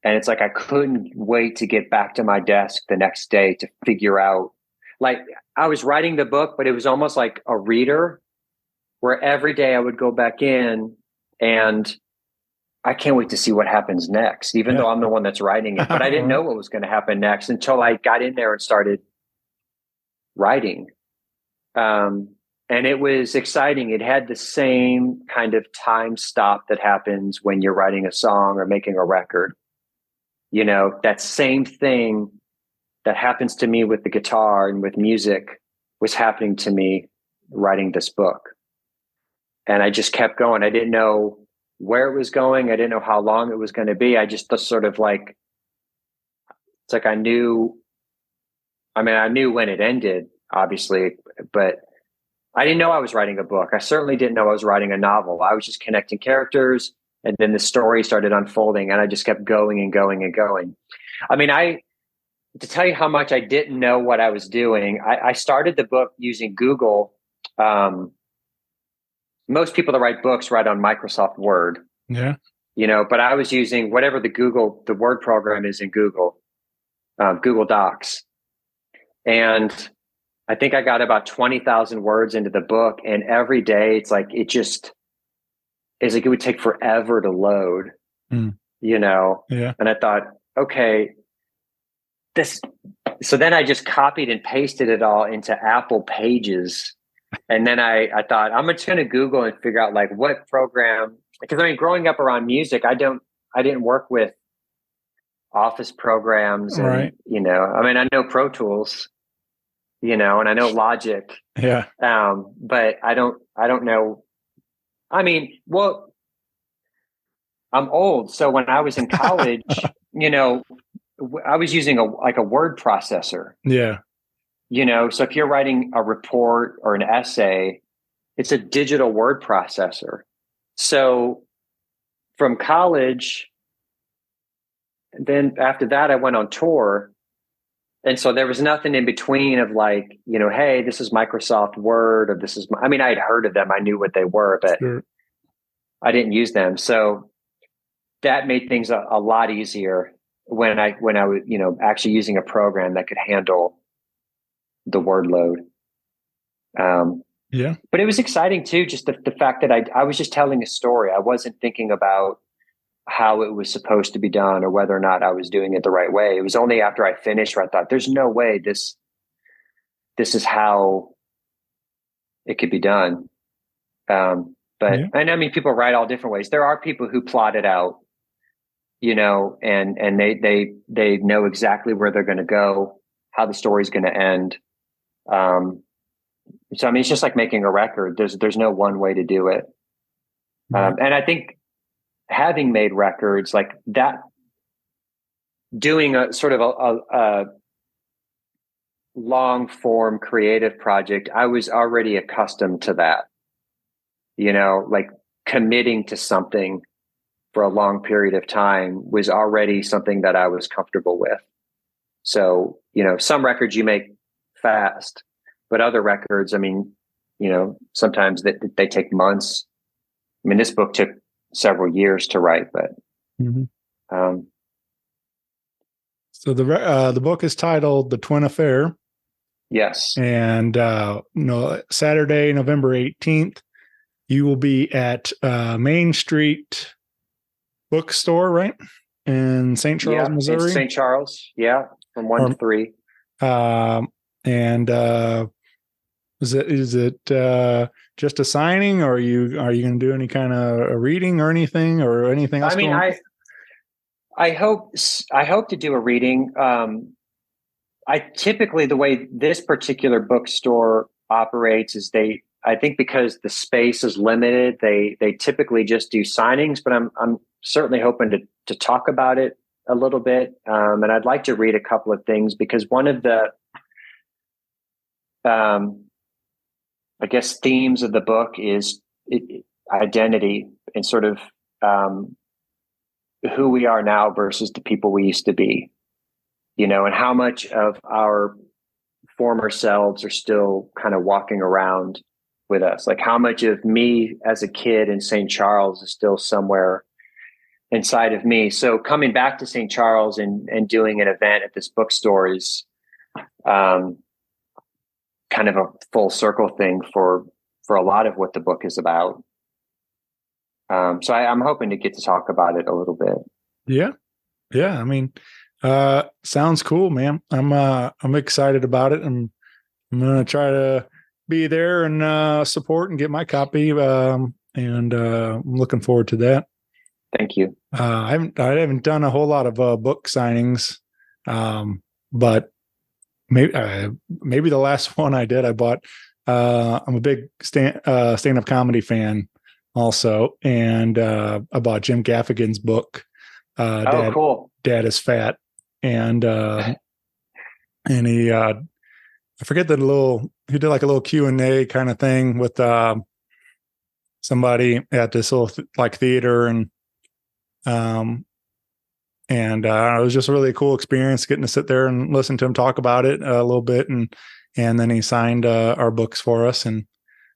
And it's like, I couldn't wait to get back to my desk the next day to figure out, like, I was writing the book, but it was almost like a reader, where every day I would go back in and I can't wait to see what happens next, even though I'm the one that's writing it. But I didn't know what was going to happen next until I got in there and started writing. And it was exciting. It had the same kind of time stop that happens when you're writing a song or making a record. You know, that same thing that happens to me with the guitar and with music was happening to me writing this book. And I just kept going. I didn't know where it was going. I didn't know how long it was going to be. I just sort of like, it's like I knew when it ended, obviously, but I didn't know I was writing a book. I certainly didn't know I was writing a novel. I was just connecting characters, and then the story started unfolding, and I just kept going and going and going. I mean, to tell you how much I didn't know what I was doing, I started the book using Google. Most people that write books write on Microsoft Word. Yeah. You know, but I was using whatever the Word program is in Google, Google Docs. And I think I got about 20,000 words into the book. And every day it's like, it would take forever to load, you know? Yeah. And I thought, okay, so then I just copied and pasted it all into Apple Pages. And then I thought, I'm just going to Google and figure out like what program, because I mean, growing up around music, I didn't work with Office programs, and, right. You know, I mean, I know Pro Tools, you know, and I know Logic. Yeah. But I don't know. I mean, well, I'm old. So when I was in college, you know, I was using a word processor. Yeah. You know, so if you're writing a report or an essay, it's a digital word processor. So from college, then after that, I went on tour. And so there was nothing in between of like, you know, hey, this is Microsoft Word, or this is, I mean, I had heard of them. I knew what they were, but sure. I didn't use them. So that made things a lot easier when I was, you know, actually using a program that could handle the word load. Yeah. But it was exciting too, just the fact that I was just telling a story. I wasn't thinking about how it was supposed to be done or whether or not I was doing it the right way. It was only after I finished where I thought, there's no way this is how it could be done. And I mean, people write all different ways. There are people who plot it out, you know, and they know exactly where they're going to go, how the story's going to end. So, I mean, it's just like making a record. There's no one way to do it. And I think having made records like that, doing a sort of a long form creative project, I was already accustomed to that, like committing to something for a long period of time was already something that I was comfortable with. So, some records you make fast, but other records, I mean, sometimes they take months. I mean, this book took several years to write, but, So the book is titled The Twin Affair. yes. And, Saturday, November 18th, you will be at Main Street Bookstore, right? In St. Charles, Missouri. In St. Charles. Yeah. From 1 to 3. Is it just a signing, or are you going to do any kind of a reading or anything else? I mean, I hope to do a reading. I typically, the way this particular bookstore operates is I think because the space is limited, they typically just do signings, but I'm certainly hoping to talk about it a little bit. And I'd like to read a couple of things, because one of the, I guess, themes of the book is identity and sort of who we are now versus the people we used to be, and how much of our former selves are still kind of walking around with us. Like how much of me as a kid in St. Charles is still somewhere inside of me. So coming back to St. Charles and doing an event at this bookstore is kind of a full circle thing for a lot of what the book is about. So I'm hoping to get to talk about it a little bit. Yeah. I mean, sounds cool, man. I'm excited about it. I'm going to try to be there and support and get my copy. And I'm looking forward to that. Thank you. I haven't done a whole lot of book signings, but maybe the last one I did, I bought. I'm a big stand-up comedy fan, also, and I bought Jim Gaffigan's book. Cool. Dad is Fat, and he I forget he did like a little Q&A kind of thing with somebody at this little theater, and it was just a really cool experience getting to sit there and listen to him talk about it a little bit, and then he signed our books for us, and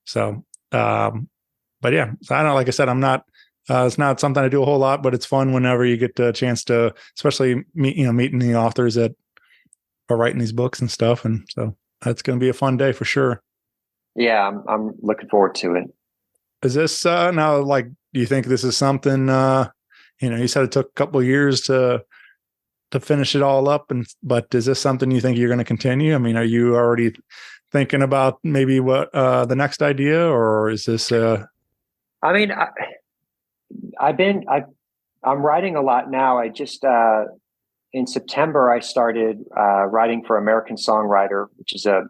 so but yeah, so I don't, like I said, I'm not. It's not something I do a whole lot, but it's fun whenever you get a chance to, especially meeting the authors that are writing these books and stuff, and so that's going to be a fun day for sure. Yeah, I'm looking forward to it. Is this now, like, do you think this is something? You said it took a couple of years to finish it all up, but is this something you think you're going to continue? I mean, are you already thinking about maybe what the next idea, or is this? I mean, I'm writing a lot now. I just in September I started writing for American Songwriter, which is a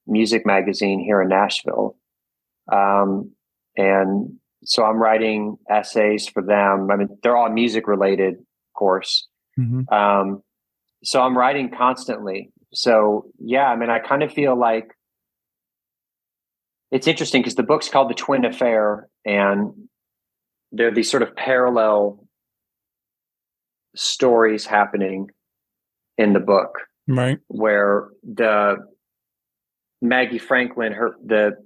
music magazine here in Nashville, and so I'm writing essays for them. I mean, they're all music related, of course. Mm-hmm. So I'm writing constantly. So yeah, I mean, I kind of feel like it's interesting because the book's called The Twin Affair, and there are these sort of parallel stories happening in the book, right? Where the Maggie Franklin, the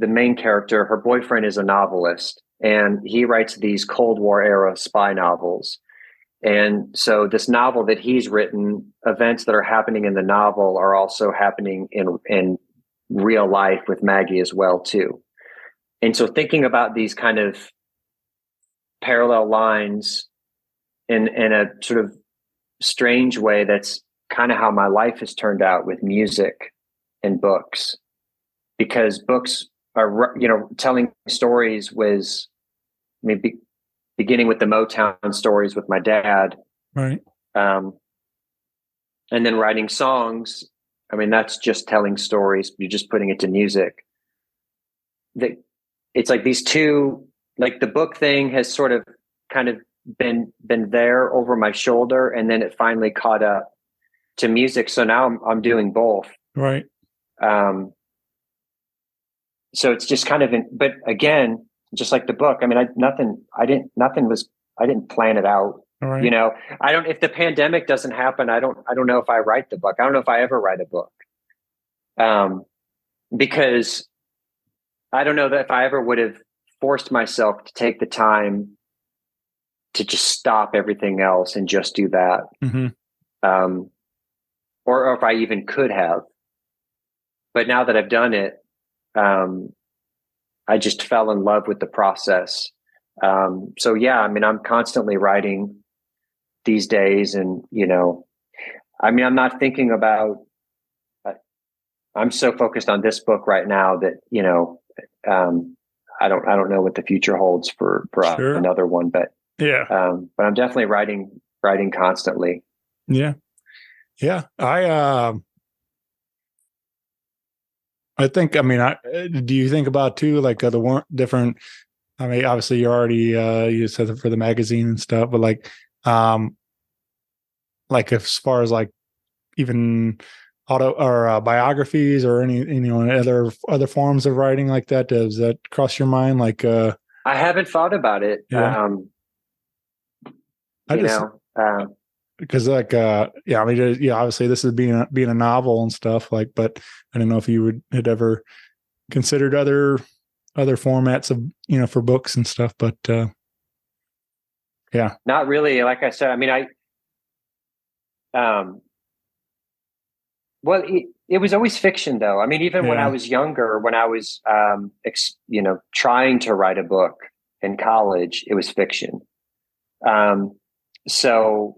main character, her boyfriend is a novelist, and he writes these Cold War era spy novels. And so this novel that he's written, events that are happening in the novel are also happening in real life with Maggie as well too. And so thinking about these kind of parallel lines in a sort of strange way, that's kind of how my life has turned out with music and books, because books are, telling stories was maybe beginning with the Motown stories with my dad, right? And then writing songs. I mean, that's just telling stories. You're just putting it to music. it's like these two, like the book thing has sort of kind of been there over my shoulder, and then it finally caught up to music. So now I'm doing both. Right. So it's just kind of, but again, just like the book, I mean, I didn't plan it out. Right. You know, if the pandemic doesn't happen, I don't know if I write the book. I don't know if I ever write a book. Because I don't know that if I ever would have forced myself to take the time to just stop everything else and just do that. Mm-hmm. Or if I even could have. But now that I've done it, I just fell in love with the process. So yeah, I mean, I'm constantly writing these days, and, you know, I mean, I'm not thinking about, I'm so focused on this book right now that, you know, I don't know what the future holds for Sure. another one, but yeah. But I'm definitely writing constantly. Yeah. Yeah. I think, I mean, do you think about too, like the different, I mean, obviously you already, you said it for the magazine and stuff, but like as far as like even auto or biographies or any, you know, other forms of writing like that, does that cross your mind? Like, I haven't thought about it. Yeah. Because like, yeah, I mean, yeah, obviously this is being a novel and stuff, like, but I don't know if you had ever considered other formats of, you know, for books and stuff, but yeah, not really. Like I said, I mean, well, it was always fiction though. I mean, even when I was younger, when I was, you know, trying to write a book in college, it was fiction. So,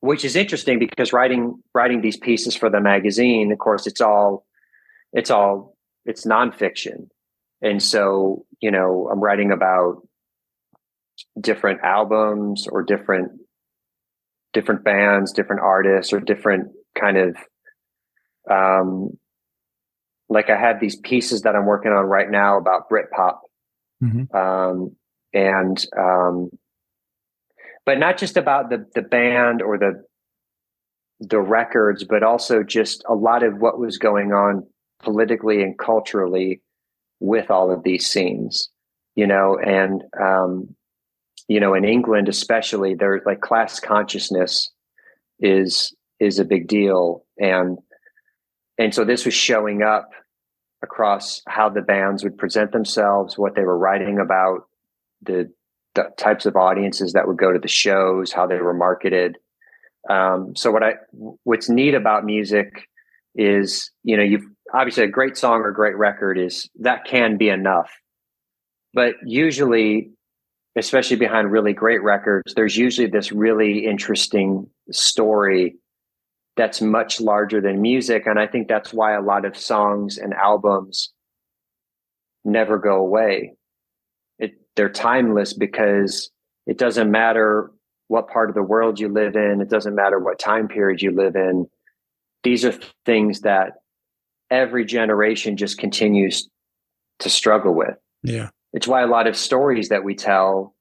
which is interesting because writing these pieces for the magazine, of course, it's nonfiction. And so, you know, I'm writing about different albums or different bands, different artists, or different kind of, like I have these pieces that I'm working on right now about Britpop. Mm-hmm. But not just about the band or the records, but also just a lot of what was going on politically and culturally with all of these scenes, you know, and, you know, in England, especially, there's like class consciousness is a big deal. And so this was showing up across how the bands would present themselves, what they were writing about, the types of audiences that would go to the shows, how they were marketed. So what's neat about music is, you know, you've obviously a great song or great record that can be enough, but usually, especially behind really great records, there's usually this really interesting story that's much larger than music. And I think that's why a lot of songs and albums never go away. They're timeless because it doesn't matter what part of the world you live in. It doesn't matter what time period you live in. These are things that every generation just continues to struggle with. Yeah. It's why a lot of stories that we tell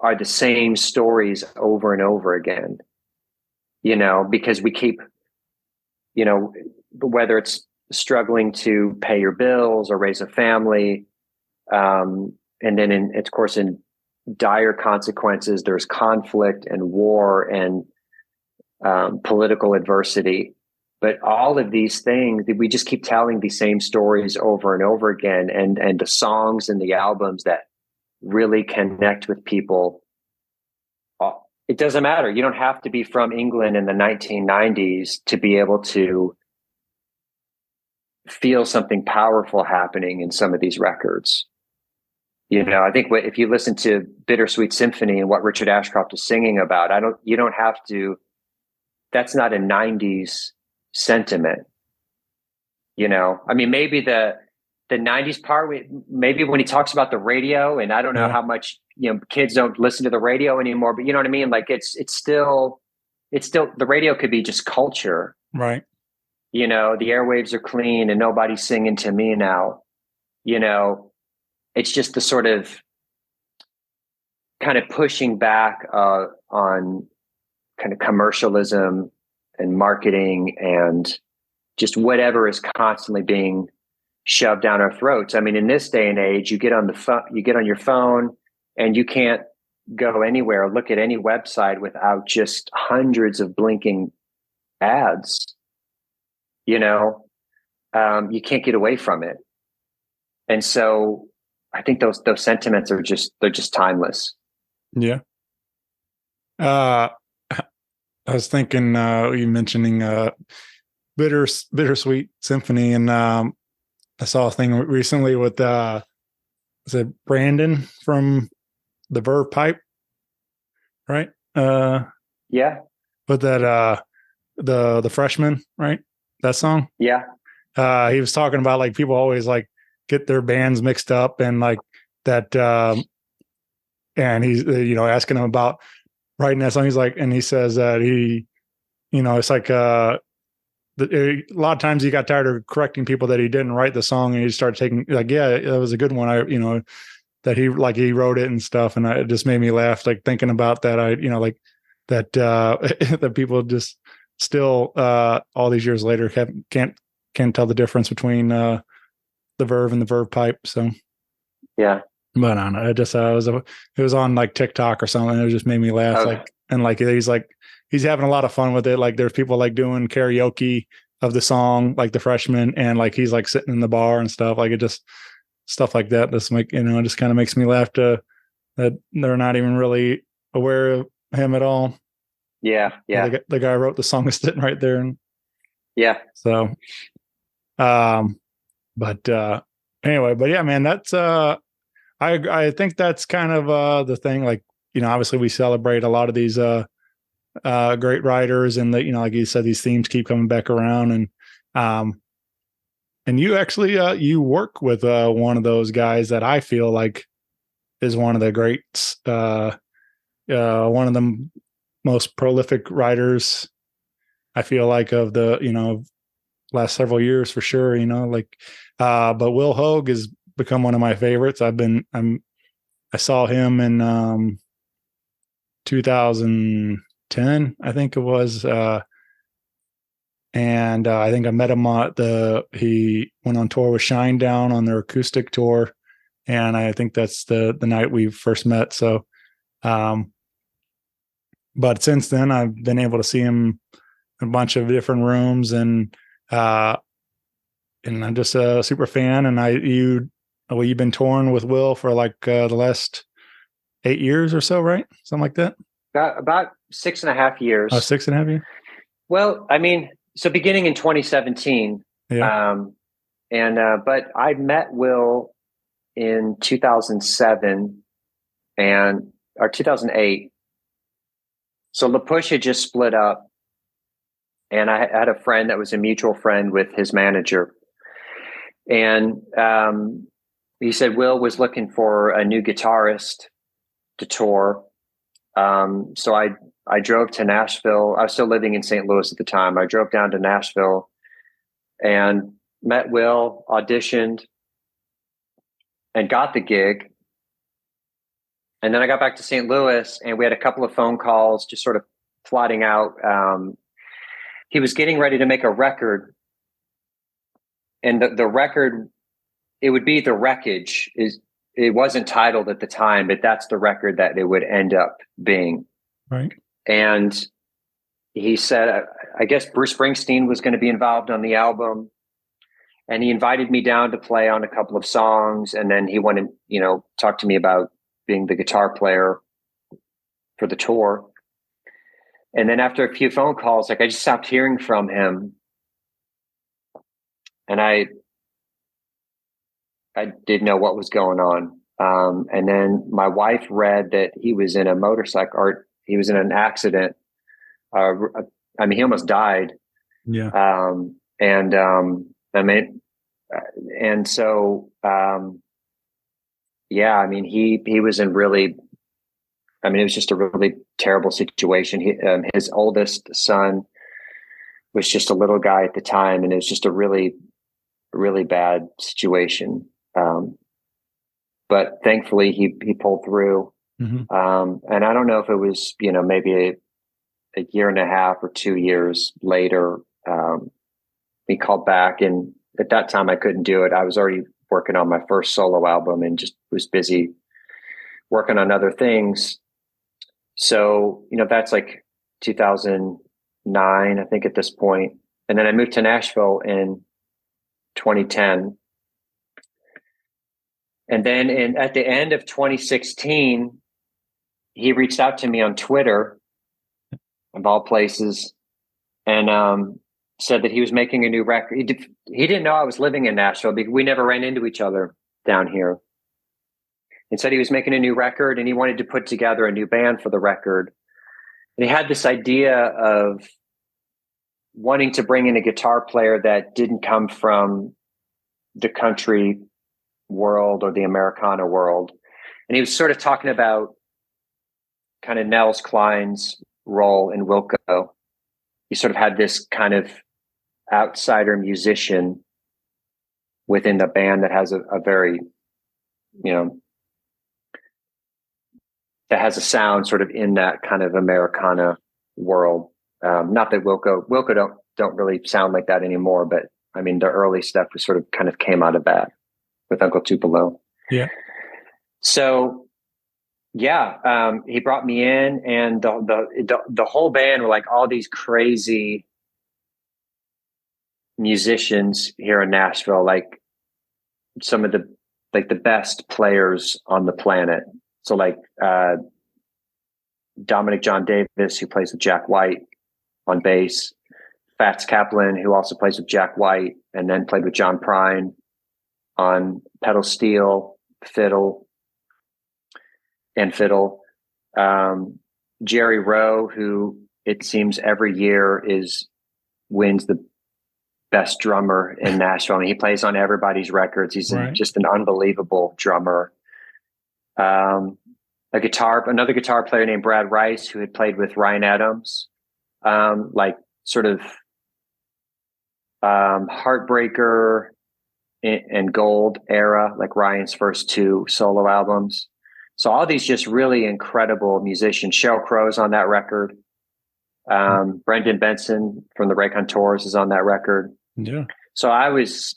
are the same stories over and over again, you know, because we keep, you know, whether it's struggling to pay your bills or raise a family, and then of course, in dire consequences, there's conflict and war and political adversity. But all of these things, we just keep telling the same stories over and over again. And the songs and the albums that really connect with people, it doesn't matter. You don't have to be from England in the 1990s to be able to feel something powerful happening in some of these records. You know, I think if you listen to Bittersweet Symphony and what Richard Ashcroft is singing about, you don't have to, that's not a 90s sentiment. You know, I mean, maybe the 90s part, maybe when he talks about the radio, and I don't know how much, you know, kids don't listen to the radio anymore, but you know what I mean? Like it's still, the radio could be just culture. Right. you know, the airwaves are clean and nobody's singing to me now. You know, it's just the sort of kind of pushing back on kind of commercialism and marketing and just whatever is constantly being shoved down our throats. I mean, in this day and age, you get on your phone and you can't go anywhere, look at any website without just hundreds of blinking ads. You know, you can't get away from it. And so I think those sentiments are they're just timeless. Yeah. I was thinking, you mentioning Bittersweet Symphony, and I saw a thing recently with is it Brandon from the Verve Pipe, right? Yeah. With that the Freshman, right? That song. Yeah. He was talking about like people always like get their bands mixed up and like that, and he's asking him about writing that song. He's like, and he says that he, it's like a lot of times he got tired of correcting people that he didn't write the song, and he started taking like, yeah, that was a good one. That he wrote it and stuff, and it just made me laugh, like thinking about that. Like that that people just still all these years later can't tell the difference between the Verve and the Verve Pipe. So yeah, but I don't know. It was on like TikTok or something. It just made me laugh. Okay. Like, and like he's having a lot of fun with it. Like there's people like doing karaoke of the song, like the Freshman, and like he's like sitting in the bar and stuff. Like it just stuff like that. That's like, it just kind of makes me laugh that they're not even really aware of him at all. Yeah. Yeah. The guy who wrote the song is sitting right there. And yeah. so, anyway, but yeah, man, that's, I think that's kind of, the thing, like, obviously we celebrate a lot of these, great writers, and like you said, these themes keep coming back around, and you actually, you work with, one of those guys that I feel like is one of the greats, one of the most prolific writers, I feel like, of the, last several years for sure, but Will Hoge has become one of my favorites. I saw him in, 2010, I think it was. And I think I met him he went on tour with Shinedown on their acoustic tour. And I think that's the night we first met. So, but since then I've been able to see him in a bunch of different rooms, and I'm just a super fan. And you've been touring with Will for like the last 8 years or so, right? Something like that. About 6.5 years. 6.5 years. Well, I mean, so beginning in 2017, yeah. But I met Will in 2007 or 2008. So Lapush had just split up, and I had a friend that was a mutual friend with his manager, and he said Will was looking for a new guitarist to tour. So I drove to Nashville. I was still living in St. Louis at the time. I drove down to Nashville and met Will, auditioned, and got the gig. And then I got back to St. Louis, and we had a couple of phone calls, just sort of plotting out. He was getting ready to make a record, and the record, it would be The Wreckage. It wasn't titled at the time, but that's the record that it would end up being. Right. And he said, I guess Bruce Springsteen was going to be involved on the album. And he invited me down to play on a couple of songs. And then he wanted, talk to me about being the guitar player for the tour. And then after a few phone calls, like I just stopped hearing from him. And I didn't know what was going on. And then my wife read that he was in he was in an accident. He almost died. Yeah. He was in really, it was just a really terrible situation. His oldest son was just a little guy at the time, and it was just a really, really bad situation. But thankfully he pulled through. And I don't know if it was, maybe a year and a half or 2 years later, he called back, and at that time I couldn't do it. I was already working on my first solo album and just was busy working on other things. So, that's like 2009, I think, at this point. And then I moved to Nashville in 2010. And then at the end of 2016, he reached out to me on Twitter, of all places, and said that he was making a new record. He didn't know I was living in Nashville because we never ran into each other down here. And said he was making a new record, and he wanted to put together a new band for the record. And he had this idea of wanting to bring in a guitar player that didn't come from the country world or the Americana world. And he was sort of talking about kind of Nels Cline's role in Wilco. He sort of had this kind of outsider musician within the band that has a very, that has a sound sort of in that kind of Americana world. Not that Wilco don't really sound like that anymore, but I mean, the early stuff was sort of kind of came out of that with Uncle Tupelo. Yeah. So, he brought me in, and the whole band were like all these crazy musicians here in Nashville, like some of the best players on the planet. So like Dominic John Davis, who plays with Jack White on bass, Fats Kaplan, who also plays with Jack White and then played with John Prine on pedal steel, fiddle. Jerry Rowe, who it seems every year wins the best drummer in Nashville. I mean, he plays on everybody's records. He's just an unbelievable drummer. Another guitar player named Brad Rice, who had played with Ryan Adams, like sort of Heartbreaker and Gold era, like Ryan's first 2 solo albums. So all these just really incredible musicians. Sheryl Crow's on that record. Brendan Benson from the Raconteurs is on that record. Yeah. So I was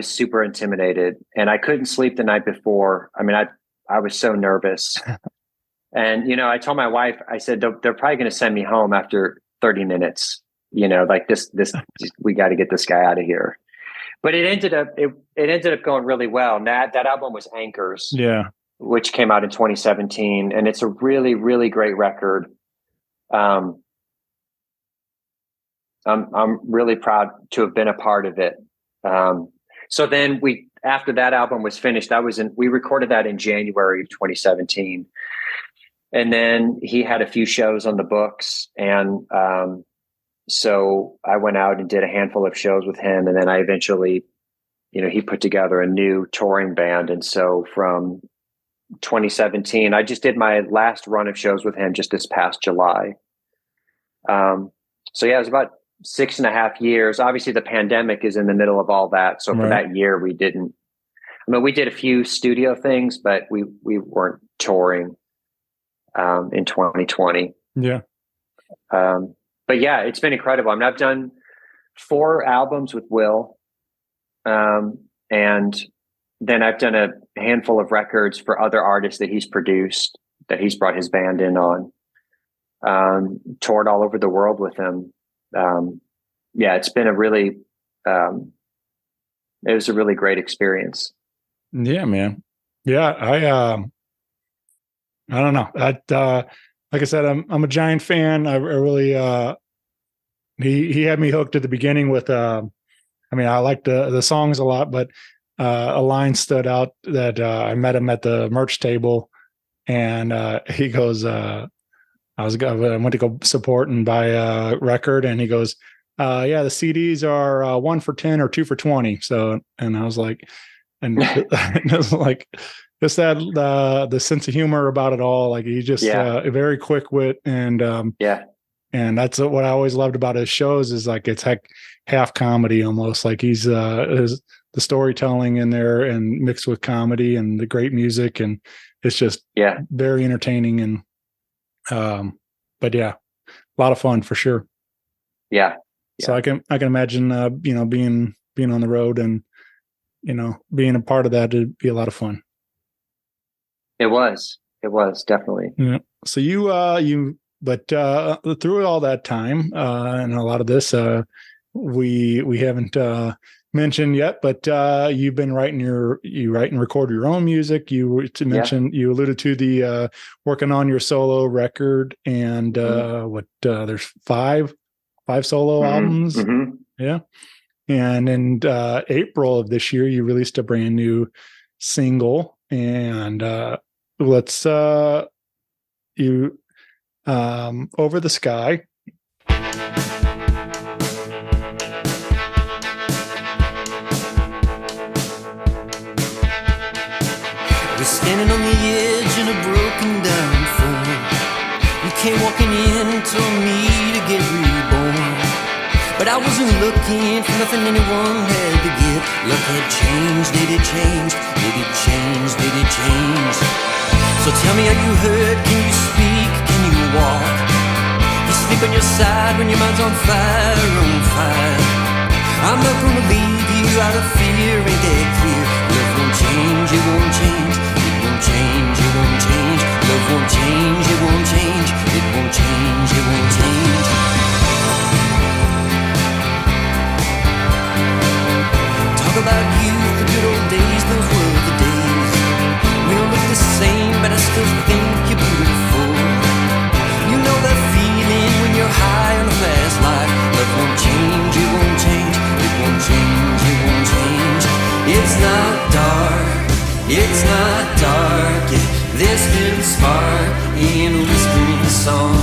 super intimidated, and I couldn't sleep the night before. I mean, I was so nervous. And, I told my wife, I said, they're probably going to send me home after 30 minutes, like this, we got to get this guy out of here. But it ended up going really well. And that album was Anchors. Yeah. Which came out in 2017. And it's a really, really great record. I'm really proud to have been a part of it. So then after that album was finished, we recorded that in January of 2017. And then he had a few shows on the books. And so I went out and did a handful of shows with him. And then I eventually, he put together a new touring band. And so from 2017, I just did my last run of shows with him just this past July. It was about 6.5 years. Obviously the pandemic is in the middle of all that. So for that year, we did a few studio things, but we weren't touring, in 2020. Yeah. But yeah, it's been incredible. I mean, I've done 4 albums with Will. And then I've done a handful of records for other artists that he's produced, that he's brought his band in on, toured all over the world with him. It's been it was a really great experience. Yeah, man. Yeah. I don't know. Like I said, I'm a giant fan. I really, he had me hooked at the beginning with, I like the songs a lot, but a line stood out that I met him at the merch table, and he goes, I went to go support and buy a record, and he goes, the CDs are 1 for 10 or 2 for 20. So, and I was like, and it was like, just that the sense of humor about it all. Like he just a very quick wit, and And that's what I always loved about his shows is like it's half comedy almost. Like he's the storytelling in there and mixed with comedy and the great music, and it's just very entertaining. And but yeah, a lot of fun for sure. Yeah. So I can imagine being on the road and being a part of that, it'd be a lot of fun. It was definitely. Yeah. So but through all that time and a lot of this, we haven't mentioned yet, but you've been you write and record your own music. You alluded to the working on your solo record, and there's five solo albums. Mm-hmm. Yeah. And in April of this year, you released a brand new single, and let's Over the Sky. We're standing on the edge in a broken down phone. You came walking in and told me to get reborn. But I wasn't looking for nothing anyone had to give. Look had changed, did it change? Did it change, did it change? So tell me, are you hurt? Can you speak? Can you walk? You sleep on your side when your mind's on fire, on fire. I'm not gonna leave you out of fear and get clear. Love won't change, it won't change. It won't change, it won't change. Love won't change, it won't change. It won't change, it won't change. Talk about youth, the good old days, those were the days. We don't look the same, but I still think you're beautiful. You know that feeling when you're high on a fast life. Love won't change, it won't change. It won't change, it won't change. It's not dark, it's not dark. Yeah, there's still a spark in a whispering song.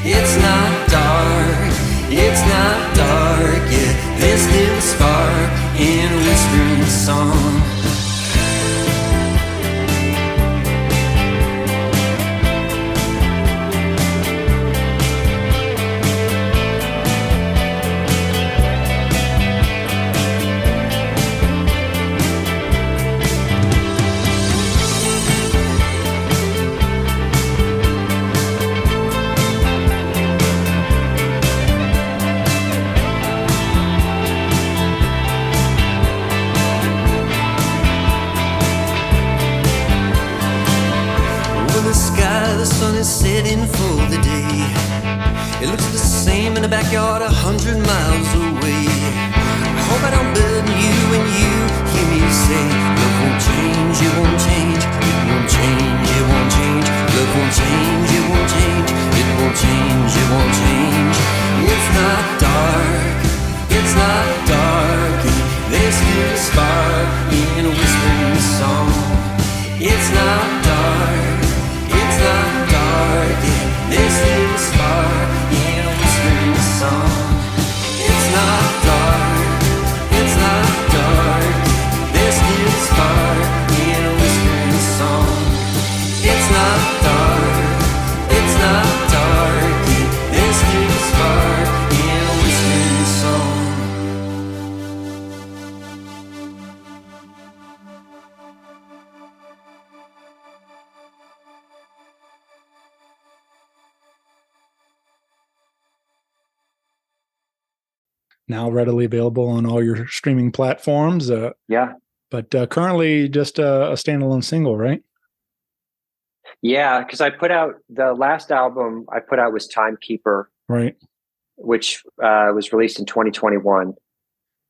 It's not dark, it's not dark. Yeah, there's still a spark in a whispering song. Setting for the day. It looks the same in the backyard 100 miles away. I hope I don't burden you when you hear me say love won't change, it won't change. It won't change, it won't change. Love won't change, it won't change. It won't change, it won't change. It's not dark, it's not dark. There's still a spark in a whispering song. It's not dark, it's not dark. There's still a spark in a whispering song. It's not dark, it's not dark. There's still a spark in a whispering song. It's not dark, it's not dark. There's still a spark in a whispering song. Now readily available on all your streaming platforms. But currently just a standalone single, right? Yeah, because I put out the last album I put out was Timekeeper, right, which was released in 2021,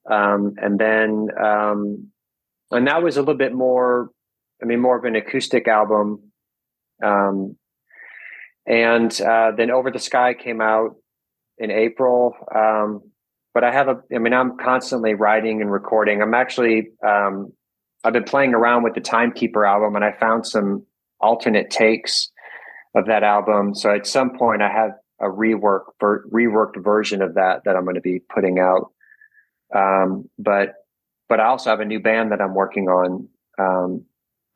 and then and that was a little bit more, more of an acoustic album, and then Over the Sky came out in April. But I'm constantly writing and recording. I'm actually, I've been playing around with the Timekeeper album, and I found some alternate takes of that album. So at some point I have a reworked version of that I'm going to be putting out. But I also have a new band that I'm working on,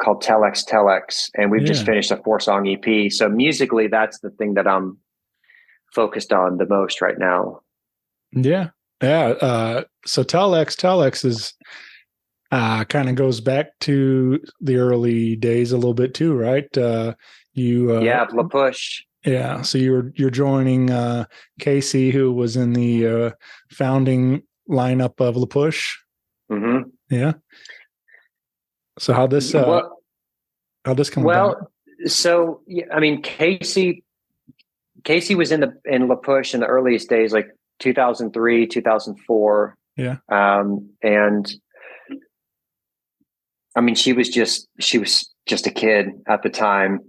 called Telex Telex. And we've just finished a 4-song EP. So musically, that's the thing that I'm focused on the most right now. Yeah. So Telex is kind of goes back to the early days a little bit too, right? Yeah, Lapush. Yeah. So you're joining Casey, who was in the founding lineup of Lapush. Mm-hmm. Yeah. So how this come about? Well, so I mean, Casey was in Lapush in the earliest days, like 2003, 2004. Yeah. And I mean, she was just a kid at the time.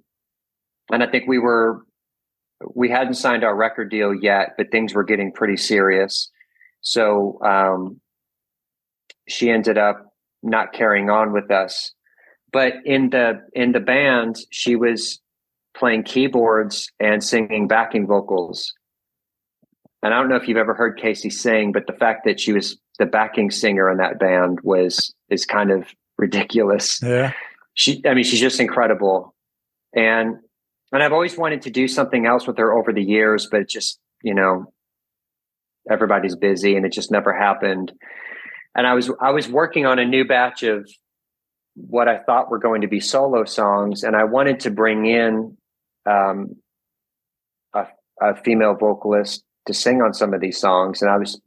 And I think we hadn't signed our record deal yet, but things were getting pretty serious. So she ended up not carrying on with us. But in the band, she was playing keyboards and singing backing vocals. And I don't know if you've ever heard Casey sing, but the fact that she was the backing singer in that band is kind of ridiculous. Yeah. She's just incredible. And I've always wanted to do something else with her over the years, but it just, everybody's busy and it just never happened. And I was working on a new batch of what I thought were going to be solo songs. And I wanted to bring in a female vocalist to sing on some of these songs. And I was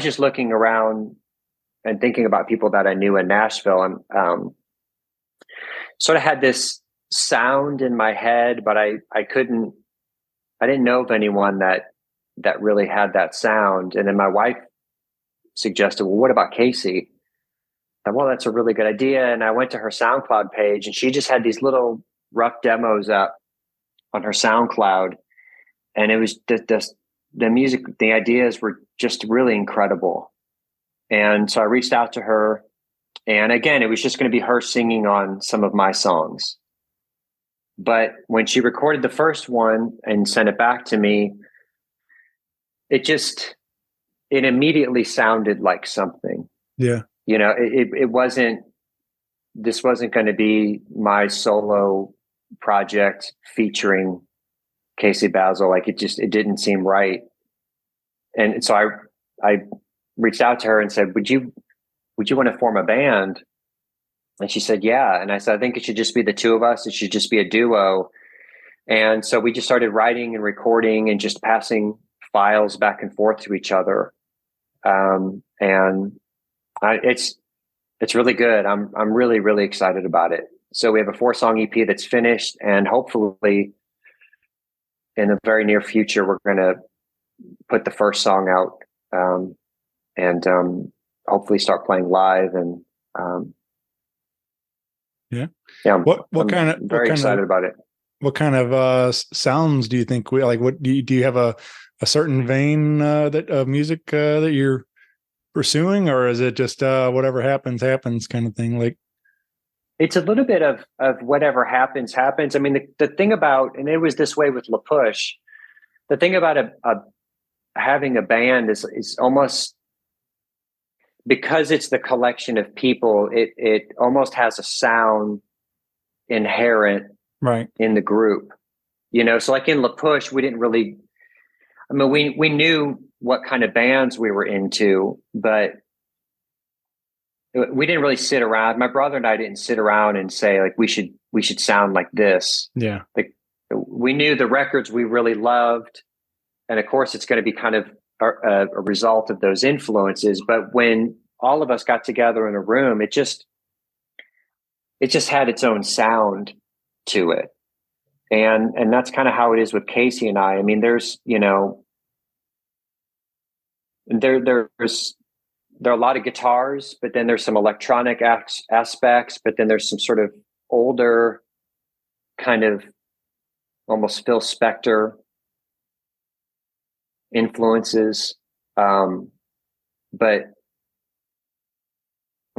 just looking around and thinking about people that I knew in Nashville, and sort of had this sound in my head, but I didn't know of anyone that really had that sound. And then my wife suggested, well, what about Casey? And well, that's a really good idea. And I went to her SoundCloud page, and she just had these little rough demos up on her SoundCloud. And it was the music, the ideas were just really incredible. And so I reached out to her, and again, it was just going to be her singing on some of my songs. But when she recorded the first one and sent it back to me, it immediately sounded like something. Yeah. This wasn't going to be my solo project featuring Casey Basil. Like it didn't seem right. And so I reached out to her and said, would you want to form a band? And she said, yeah. And I said, I think it should just be the two of us. It should just be a duo. And so we just started writing and recording and just passing files back and forth to each other. It's really good. I'm really, really excited about it. So we have a 4-song EP that's finished, and hopefully in the very near future, we're going to put the first song out, and hopefully start playing live. And I'm very excited about it. What kind of sounds do you think what do you have a certain vein of music that you're pursuing, or is it just whatever happens kind of thing? Like, it's a little bit of whatever happens. I mean, the thing about, and it was this way with Lapush, the thing about having a band is almost, because it's the collection of people, it almost has a sound inherent right in the group. So like in Lapush, we didn't really, we knew what kind of bands we were into, but we didn't really sit around. My brother and I didn't sit around and say, like, we should sound like this. Yeah. Like, we knew the records we really loved. And of course it's going to be kind of a result of those influences. But when all of us got together in a room, it just had its own sound to it. And that's kind of how it is with Casey and I. I mean, there's, there are a lot of guitars, but then there's some electronic aspects, but then there's some sort of older kind of almost Phil Spector influences. But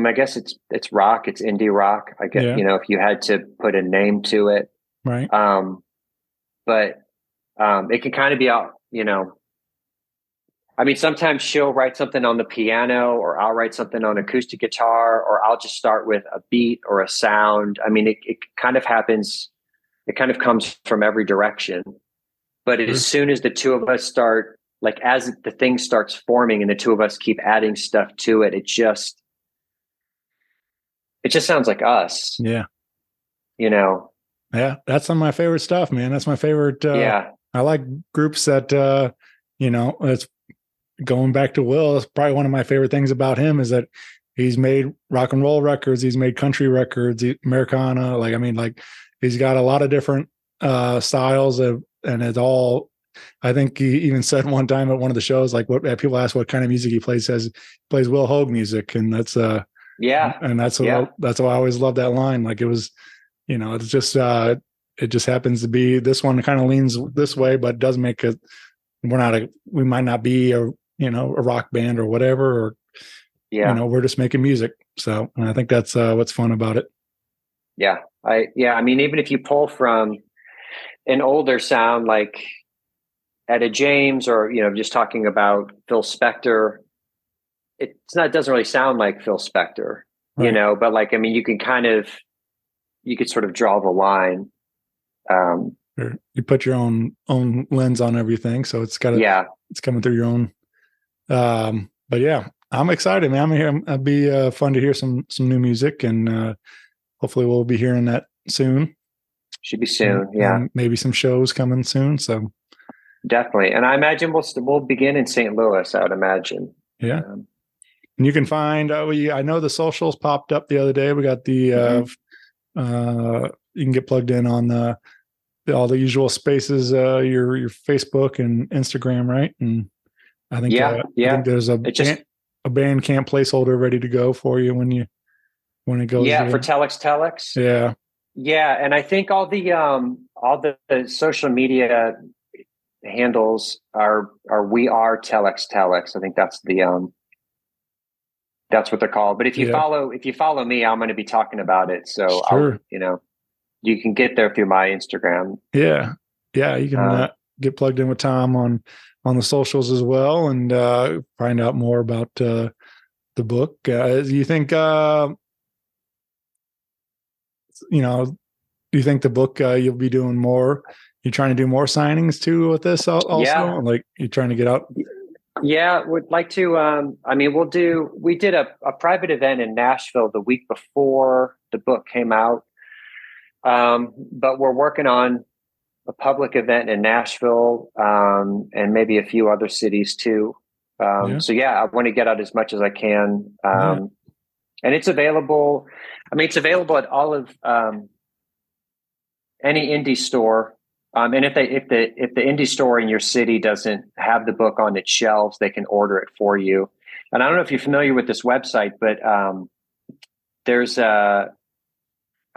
I guess it's rock, it's indie rock. I guess, if you had to put a name to it. Right. But it can kind of be out, sometimes she'll write something on the piano, or I'll write something on acoustic guitar, or I'll just start with a beat or a sound. I mean, it kind of happens. It kind of comes from every direction. But as soon as the two of us start, like as the thing starts forming and the two of us keep adding stuff to it, it just sounds like us. Yeah. Yeah, that's some of my favorite stuff, man. That's my favorite. I like groups that, it's going back to Will. It's probably one of my favorite things about him is that he's made rock and roll records. He's made country records, Americana. He's got a lot of different styles and it's all, I think he even said one time at one of the shows, like what people ask what kind of music he plays, says he plays Will Hoge music. And that's, and that's why I always loved that line. Like it was, it's just, it just happens to be, this one kind of leans this way, but does make it, we might not be a rock band or whatever, or, we're just making music. So, and I think that's what's fun about it. Yeah. I mean, even if you pull from an older sound, like Etta James, or, just talking about Phil Spector, it doesn't really sound like Phil Spector, right. But like, I mean, you could sort of draw the line. You put your own lens on everything. So it's it's coming through your own. But yeah, I'm excited, man. I'm here. It'd be fun to hear some new music, and hopefully we'll be hearing that soon. Should be soon. Yeah. And maybe some shows coming soon. So definitely. And I imagine we'll begin in St. Louis, I would imagine. Yeah. And you can find, I know the socials popped up the other day. We got the, you can get plugged in on all the usual spaces, your Facebook and Instagram, right? And I think, I think there's a Bandcamp placeholder ready to go for you when it goes. Yeah. For Telex Telex. Yeah. Yeah. And I think all the social media handles are we are Telex Telex. I think that's that's what they're called. But if you follow me, I'm going to be talking about it. So sure. You can get there through my Instagram. Yeah. Yeah. You can get plugged in with Thom on the socials as well, and find out more about the book. Do you think, do you think the book, you'll be doing more? You're trying to do more signings too with this also? Yeah. Like you're trying to get out? Yeah, would like to. I mean, we did a private event in Nashville the week before the book came out. But we're working on a public event in Nashville, and maybe a few other cities too. So I want to get out as much as I can. And it's available. I mean, it's available at all of, any indie store. And if the indie store in your city doesn't have the book on its shelves, they can order it for you. And I don't know if you're familiar with this website, but there's actually,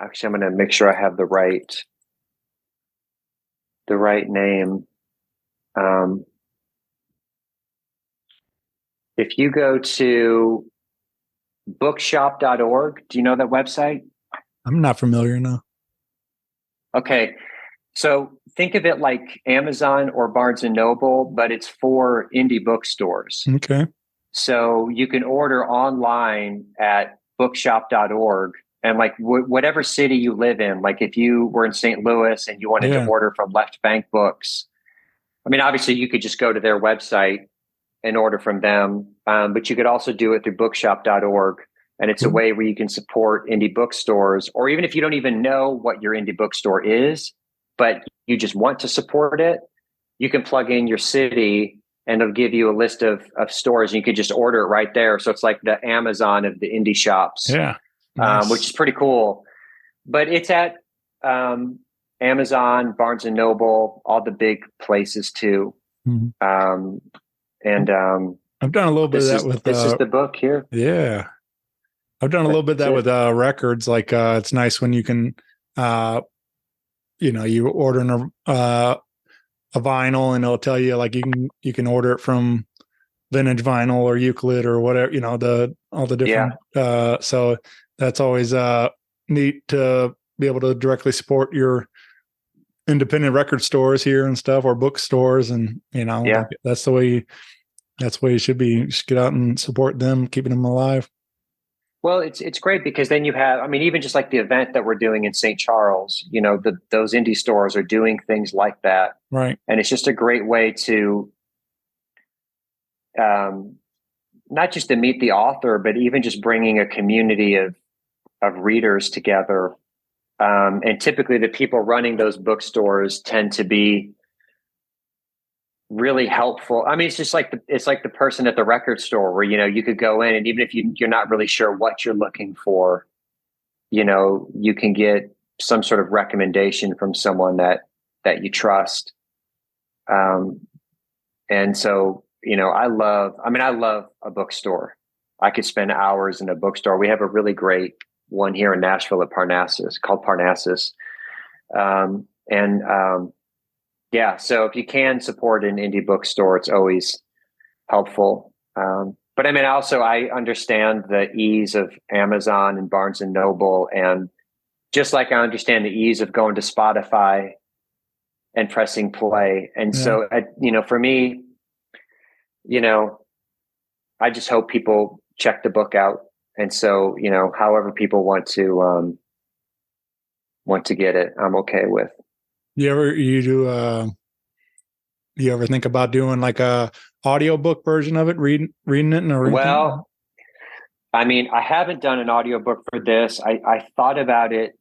I'm going to make sure I have the right name. If you go to bookshop.org, do you know that website? I'm not familiar, no. Okay. So think of it like Amazon or Barnes and Noble, but it's for indie bookstores. Okay. So you can order online at bookshop.org, and like whatever city you live in, like if you were in St. Louis and you wanted to order from Left Bank Books, I mean, obviously you could just go to their website and order from them. But you could also do it through bookshop.org. And it's a way where you can support indie bookstores, or even if you don't even know what your indie bookstore is, but you just want to support it, you can plug in your city and it'll give you a list of stores, and you could just order it right there. So it's like the Amazon of the indie shops, nice. Which is pretty cool. But it's at Amazon, Barnes and Noble, all the big places too. Mm-hmm. And I've done a little bit of that with this is the book here. Yeah. I've done a little bit of that with records. Like it's nice when you can you order a vinyl and it'll tell you like you can order it from Vintage Vinyl or Euclid or whatever, all the different so that's always neat to be able to directly support your independent record stores here and stuff, or bookstores, and like, that's the way you should be. You should get out and support them, keeping them alive. Well, it's great because then you have, I mean, even just like the event that we're doing in St. Charles, you know, those indie stores are doing things like that. Right. And it's just a great way to, not just to meet the author, but even just bringing a community of readers together. And typically the people running those bookstores tend to be really helpful. I mean, it's like the person at the record store where, you know, you could go in and even if you're not really sure what you're looking for, you know, you can get some sort of recommendation from someone that you trust. And so, you know, I love a bookstore. I could spend hours in a bookstore. We have a really great one here in Nashville at Parnassus called Parnassus. Yeah, so if you can support an indie bookstore, it's always helpful. But I mean, also I understand the ease of Amazon and Barnes and Noble, and just like I understand the ease of going to Spotify and pressing play. And so, you know, for me, you know, I just hope people check the book out. And so, you know, however people want to get it, I'm okay with. You ever think about doing like a audiobook version of it, reading it or anything? Well, I mean, I haven't done an audiobook for this. I thought about it.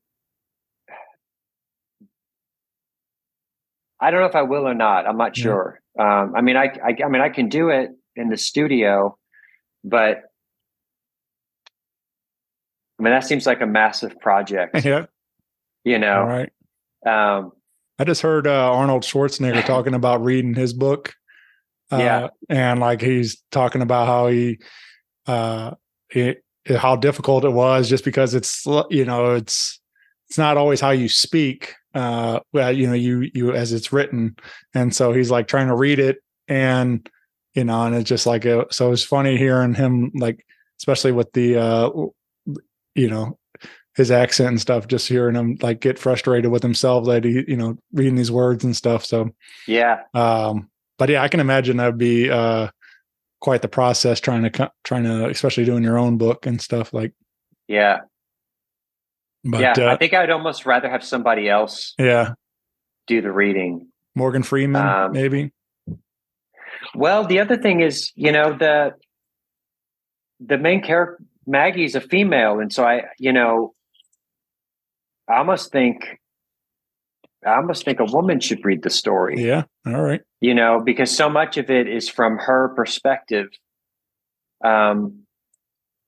I don't know if I will or not. I'm not sure. I mean, I can do it in the studio, but I mean, that seems like a massive project. Yeah. You know, all right. I just heard Arnold Schwarzenegger talking about reading his book. And like he's talking about how how difficult it was just because it's, you know, it's not always how you speak, well, you know, you as it's written. And so he's like trying to read it and, you know, and it's just like, so it's funny hearing him, like, especially with the, you know, his accent and stuff, just hearing him like get frustrated with himself that he, you know, reading these words and stuff. So, yeah. But yeah, I can imagine that'd be, quite the process trying to, especially doing your own book and stuff like. Yeah. But, I think I'd almost rather have somebody else. Do the reading. Morgan Freeman, maybe. Well, the other thing is, you know, the main character, Maggie's a female. And so I almost think a woman should read the story. Yeah. All right. You know, because so much of it is from her perspective. And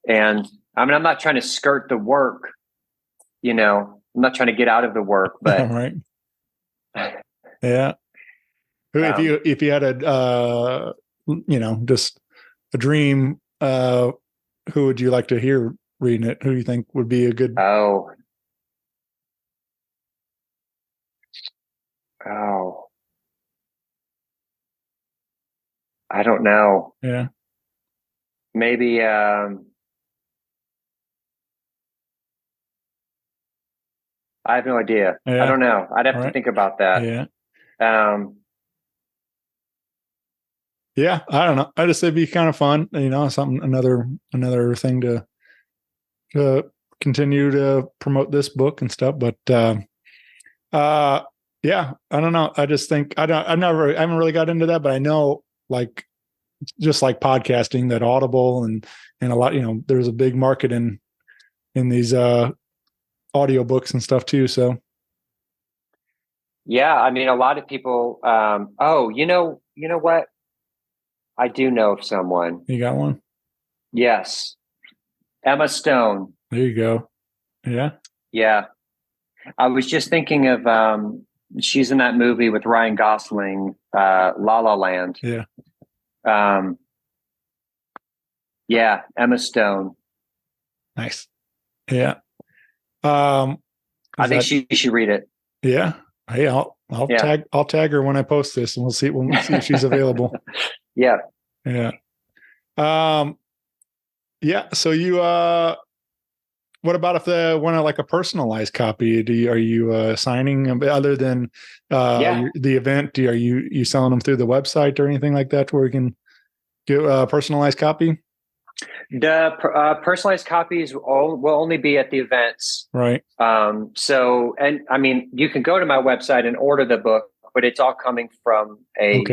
I mean, I'm not trying to skirt the work, you know, I'm not trying to get out of the work, but. All right. Yeah. If you had a, you know, just a dream, who would you like to hear reading it? Who do you think would be a good? Oh, I don't know. Yeah. Maybe, I have no idea. Yeah. I don't know. I'd have to think about that. Yeah. Yeah, I don't know. I just, it'd be kind of fun, you know, another thing to continue to promote this book and stuff. But, yeah, I don't know. I just think I haven't really got into that, but I know, like, just like podcasting, that Audible and a lot, you know, there's a big market in these audiobooks and stuff too. So yeah, I mean, a lot of people. You know what? I do know of someone. You got one? Yes, Emma Stone. There you go. Yeah. Yeah, I was just thinking of. She's in that movie with Ryan Gosling, La La Land. Yeah. Yeah, Emma Stone. Nice. Yeah. I think she should read it. Yeah. Hey, I'll tag her when I post this, and we'll see if she's available. Yeah. Yeah. Yeah. So you what about if they want like a personalized copy? Are you signing other than the event? Are you selling them through the website or anything like that where we can get a personalized copy? The personalized copies will only be at the events. Right. So, and I mean, you can go to my website and order the book, but it's all coming from a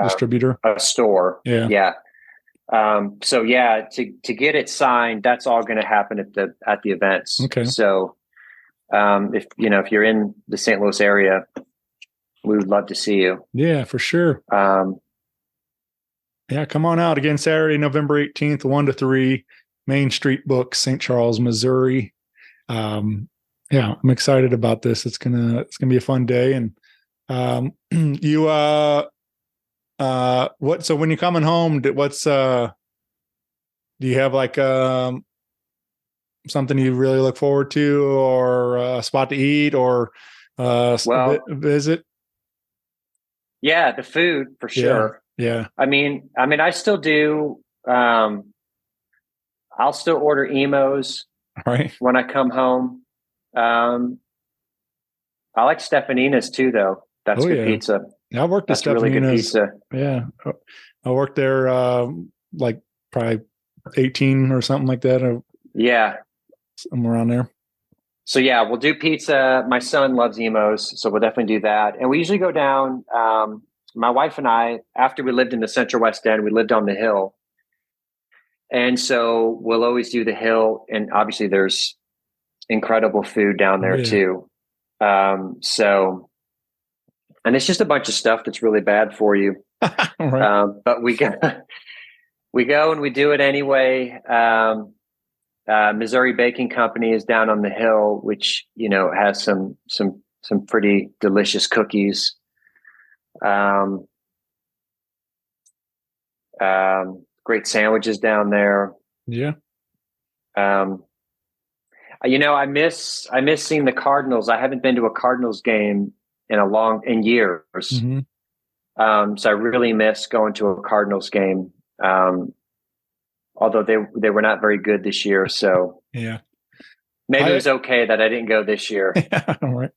distributor, a store. Yeah. Yeah. So yeah, to get it signed, that's all going to happen at the events. Okay. So, if you're in the St. Louis area, we would love to see you. Yeah, for sure. Yeah, come on out again Saturday, November 18th, 1 to 3, Main Street Books, St. Charles, Missouri. Yeah, I'm excited about this. It's gonna be a fun day. And you what? So when you're coming home, do you have like something you really look forward to, or a spot to eat, or visit? Yeah, the food for sure. Yeah. I mean, I still do. I'll still order emos Right. when I come home. I like Stefanina's too, though. That's good pizza. Yeah, I worked at That's really good pizza. Yeah, I worked there like probably 18 or something like that. Or yeah, somewhere around there. So yeah, we'll do pizza. My son loves emos, so we'll definitely do that. And we usually go down. My wife and I, after we lived in the Central West End, we lived on the Hill. And so we'll always do the Hill. And obviously there's incredible food down there too. So, and it's just a bunch of stuff that's really bad for you. Right. But we go and we do it anyway. Missouri Baking Company is down on the Hill, which, has some pretty delicious cookies. Great sandwiches down there. Yeah. I miss seeing the Cardinals. I haven't been to a Cardinals game in years. Mm-hmm. So I really miss going to a Cardinals game. Although they were not very good this year. So yeah, maybe it was okay that I didn't go this year. Yeah, all right.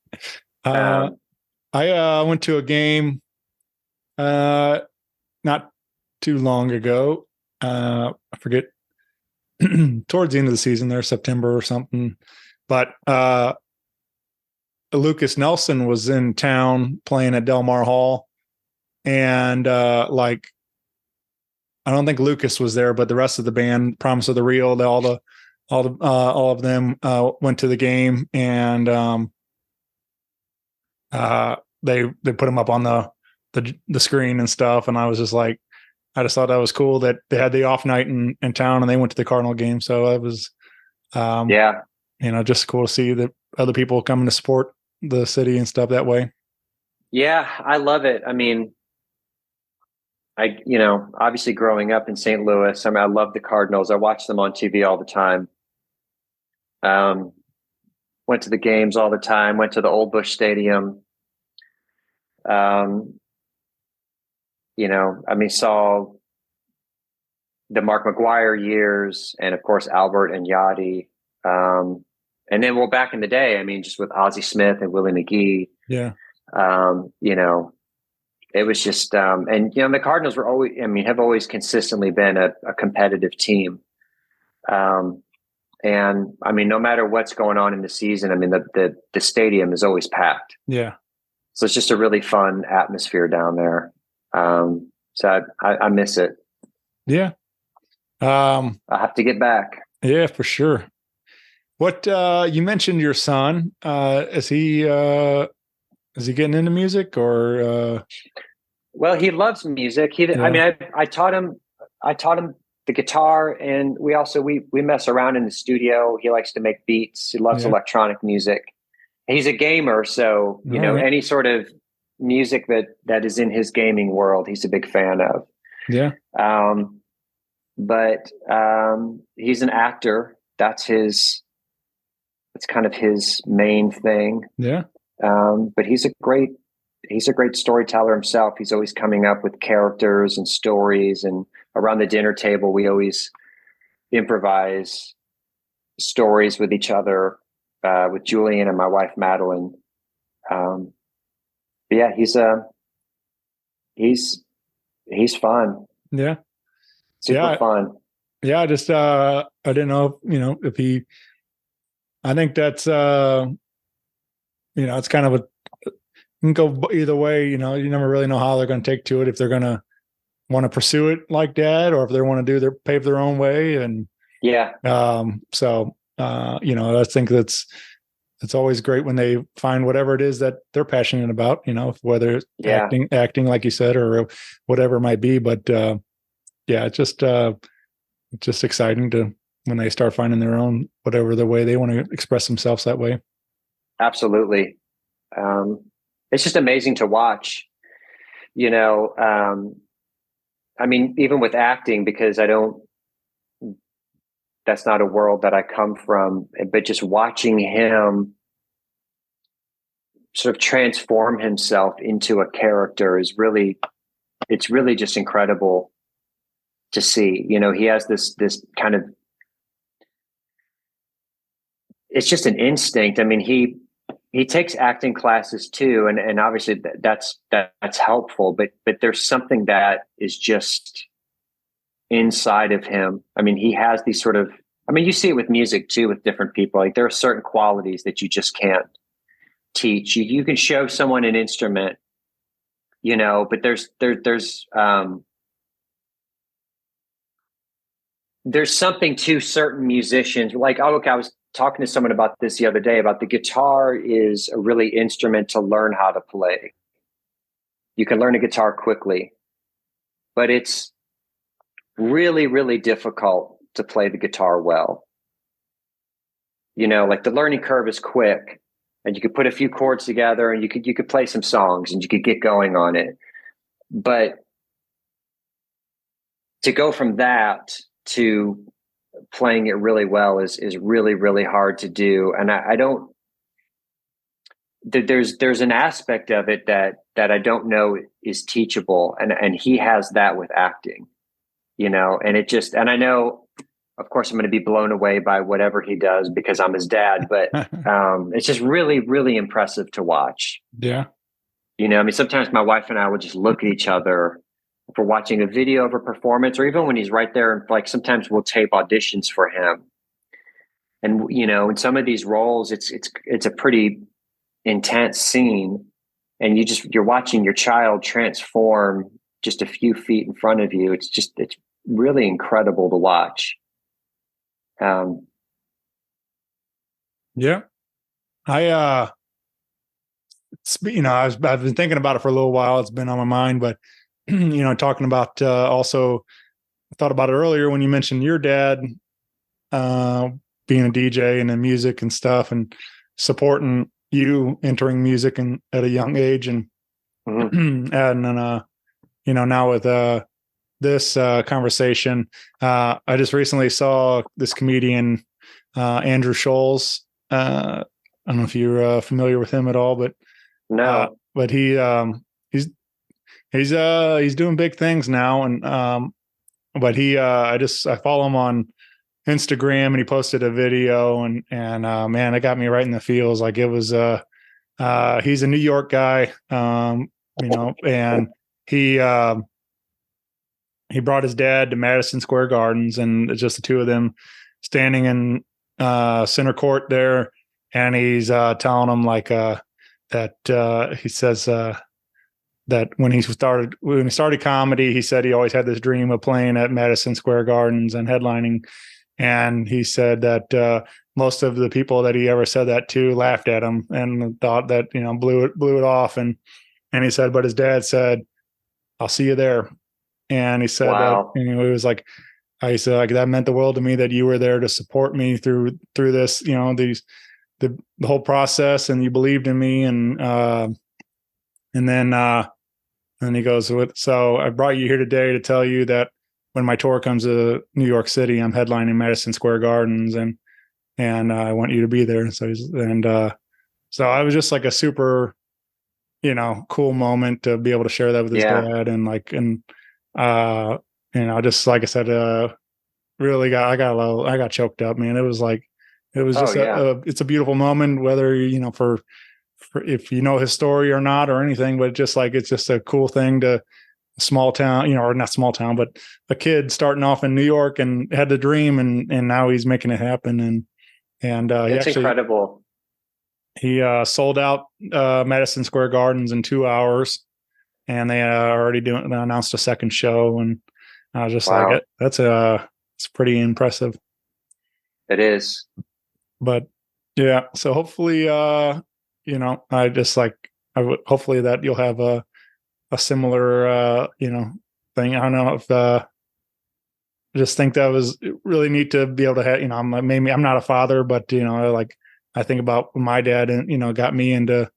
I went to a game not too long ago. I forget, towards the end of the season there, September or something. But Lucas Nelson was in town playing at Del Mar Hall. And I don't think Lucas was there, but the rest of the band, Promise of the Real, all of them went to the game, and they put them up on the screen and stuff. And I was just like, I just thought that was cool that they had the off night in town and they went to the Cardinal game. So it was, just cool to see that other people coming to support the city and stuff that way. Yeah, I love it. I mean, obviously growing up in St. Louis, I love the Cardinals. I watch them on TV all the time. Went to the games all the time, went to the Old Bush Stadium. Saw the Mark McGuire years, and of course, Albert and Yachty. And then, back in the day, just with Ozzie Smith and Willie McGee. Yeah. It was just, the Cardinals were always, have always consistently been a competitive team. No matter what's going on in the season, the stadium is always packed. Yeah. So it's just a really fun atmosphere down there. So I miss it. Yeah. I have to get back. Yeah, for sure. What, you mentioned your son, is he getting into music, or? Well, he loves music. I taught him the guitar, and we mess around in the studio. He likes to make beats. He loves electronic music. He's a gamer. So, any sort of music that is in his gaming world, he's a big fan of. Yeah. But he's an actor. That's kind of his main thing. Yeah. But he's a great storyteller himself. He's always coming up with characters and stories, and around the dinner table, we always improvise stories with each other, with Julian and my wife, Madeline. But yeah, he's fun. Yeah. Super fun. yeah, just I didn't know, if he. I think that's it's kind of a can go either way. You never really know how they're going to take to it, if they're going to want to pursue it like that, or if they want to pave their own way. And Yeah. I think it's always great when they find whatever it is that they're passionate about, whether it's Yeah. acting, like you said, or whatever it might be. But yeah, it's just exciting to when they start finding their own, whatever the way they want to express themselves that way. Absolutely. It's just amazing to watch, I mean, even with acting, because that's not a world that I come from, but just watching him sort of transform himself into a character it's really just incredible to see. He has this kind of, it's just an instinct. I mean, he takes acting classes too, and obviously that's helpful, but there's something that is just inside of him. I mean, he has these sort of, I mean, you see it with music too, with different people. Like there are certain qualities that you just can't teach. You can show someone an instrument, but there's something to certain musicians. Like, I was talking to someone about this the other day, about the guitar is a really instrument to learn how to play. You can learn a guitar quickly, but it's really, really difficult to play the guitar well. Like the learning curve is quick, and you could put a few chords together and you could play some songs and you could get going on it. But to go from that to playing it really well is really, really hard to do. And I don't, there's an aspect of it that I don't know is teachable. And he has that with acting, and and I know, of course, I'm going to be blown away by whatever he does because I'm his dad, but it's just really, really impressive to watch. Yeah. I mean, sometimes my wife and I will just look at each other if we're watching a video of a performance, or even when he's right there, and like sometimes we'll tape auditions for him. And, in some of these roles, it's a pretty intense scene, and you're watching your child transform just a few feet in front of you. It's really incredible to watch. Yeah. I've been thinking about it for a little while. It's been on my mind, but talking about also, I thought about it earlier when you mentioned your dad being a DJ and in music and stuff, and supporting you entering music and at a young age, and Mm-hmm. and then now with this conversation, I just recently saw this comedian Andrew Scholes. I don't know if you're familiar with him at all, but No. but he's doing big things now, and but I follow him on Instagram, and he posted a video, and man, it got me right in the feels. Like it was he's a New York guy, and he brought his dad to Madison Square Gardens, and it's just the two of them standing in center court there, and he's telling them like that he says that when he started comedy, he said he always had this dream of playing at Madison Square Gardens and headlining, and he said that most of the people that he ever said that to laughed at him and thought that blew it off, and he said, but his dad said, "I'll see you there." And he said Wow. that, it was like, I said, like, that meant the world to me that you were there to support me through this, the whole process, and you believed in me. And then he goes, so I brought you here today to tell you that when my tour comes to New York City, I'm headlining Madison Square Gardens, and I want you to be there. So so I was just like a super, cool moment to be able to share that with his dad, and just like I said, really I got choked up, man. It was just it's a beautiful moment, whether for if you know his story or not or anything, but it's just a cool thing to small town, or not small town, but a kid starting off in New York and had the dream, and now he's making it happen. And It's incredible. He sold out Madison Square Gardens in 2 hours, and they announced a second show, and I was just like, it's pretty impressive. It is. But yeah, so hopefully, I would hopefully that you'll have a similar, thing. I don't know if, I just think that was really neat to be able to have, maybe I'm not a father, but, I think about my dad and, got me into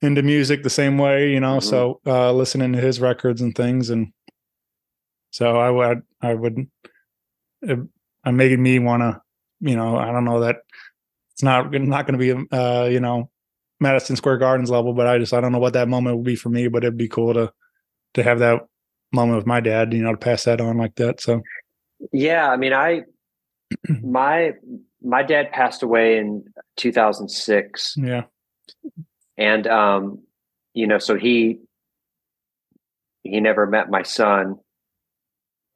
music the same way, so, listening to his records and things. And so I'm making me want to, I don't know that it's not going to be, Madison Square Gardens level, but I don't know what that moment would be for me, but it'd be cool to have that moment with my dad, to pass that on like that. So, yeah, I mean, my dad passed away in 2006. Yeah. And, so he never met my son.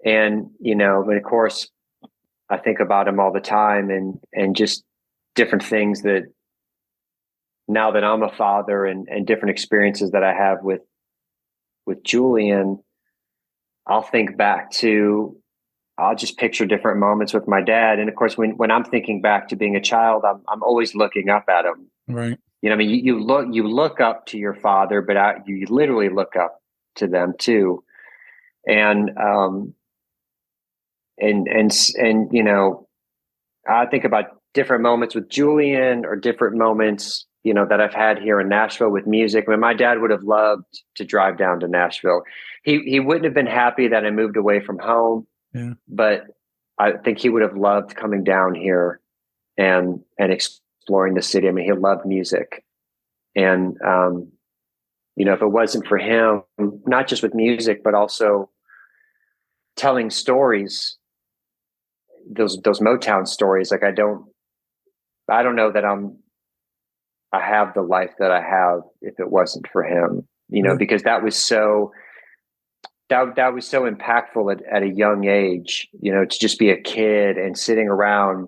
And, but of course I think about him all the time and just different things that now that I'm a father and different experiences that I have with Julian, I'll think back to, I'll just picture different moments with my dad. And of course, when I'm thinking back to being a child, I'm always looking up at him. Right. I mean, you look up to your father, but you literally look up to them too. And I think about different moments with Julian or different moments, that I've had here in Nashville with music. I mean, my dad would have loved to drive down to Nashville. He wouldn't have been happy that I moved away from home, but I think he would have loved coming down here and exploring the city. I mean, he loved music. And, if it wasn't for him, not just with music, but also telling stories, those Motown stories, like I don't know that I have the life that I have if it wasn't for him, because that was so impactful at a young age, to just be a kid and sitting around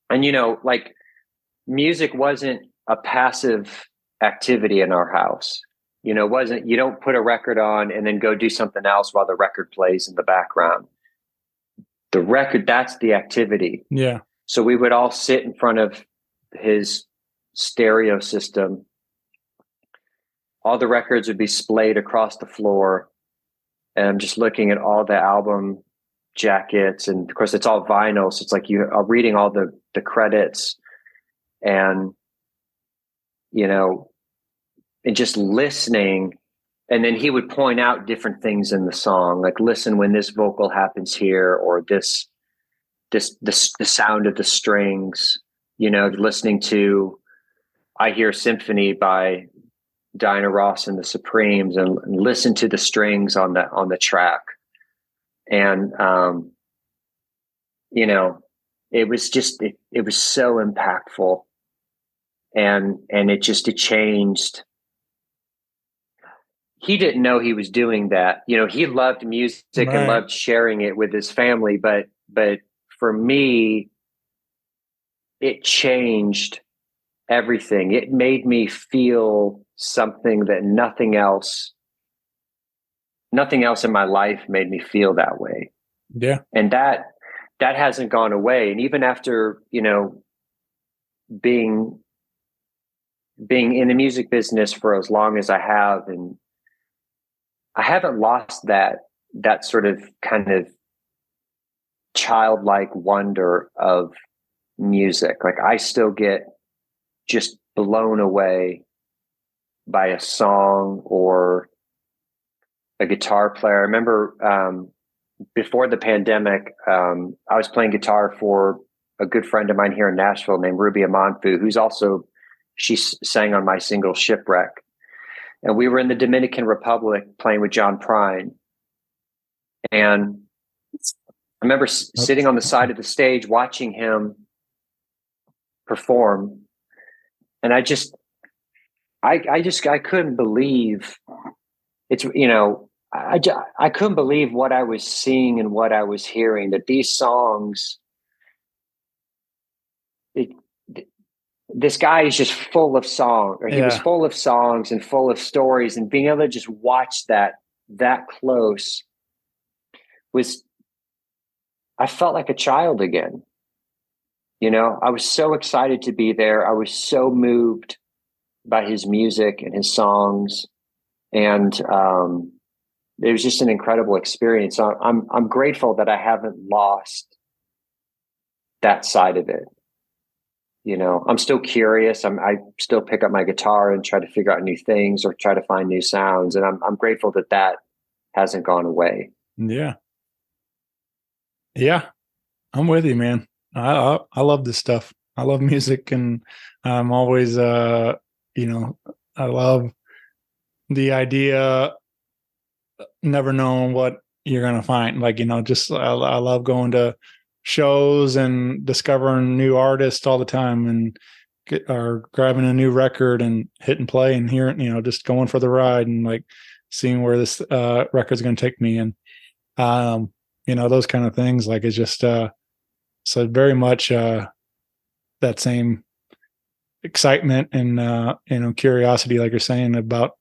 and, like music wasn't a passive activity in our house. You don't put a record on and then go do something else while the record plays in the background. The record, that's the activity. Yeah. So we would all sit in front of his stereo system. All the records would be splayed across the floor. And I'm just looking at all the album jackets. And of course, it's all vinyl. So it's like you are reading all the credits and, and just listening. And then he would point out different things in the song, like listen when this vocal happens here, or the sound of the strings, listening to I Hear Symphony by Diana Ross and the Supremes and listen to the strings on the track. And, it was just, it was so impactful and it changed. He didn't know he was doing that. He loved music and loved sharing it with his family. But for me, it changed everything. It made me feel something that nothing else in my life made me feel that way. Yeah. And that hasn't gone away. And even after, being in the music business for as long as I have, and I haven't lost that sort of kind of childlike wonder of music. Like I still get just blown away by a song or a guitar player. I remember before the pandemic, I was playing guitar for a good friend of mine here in Nashville named Ruby Amanfu, she sang on my single Shipwreck. And we were in the Dominican Republic playing with John Prine. And I remember sitting on the side of the stage watching him perform. And I couldn't believe it's, I couldn't believe what I was seeing and what I was hearing, that these songs, this guy is just full of song, or he was full of songs and full of stories, and being able to just watch that close I felt like a child again. You know, I was so excited to be there. I was so moved by his music and his songs. And it was just an incredible experience. So I'm grateful that I haven't lost that side of it. You know, I'm still curious. I still pick up my guitar and try to figure out new things or try to find new sounds. And I'm grateful that hasn't gone away. Yeah. Yeah. I'm with you, man. I love this stuff. I love music, and I'm always, I love the idea, never knowing what you're going to find. Like, just, I love going to shows and discovering new artists all the time, and or grabbing a new record and hitting play and hearing, just going for the ride and like seeing where this record's going to take me. And, those kind of things, like, it's just, so very much that same excitement and curiosity, like you're saying, about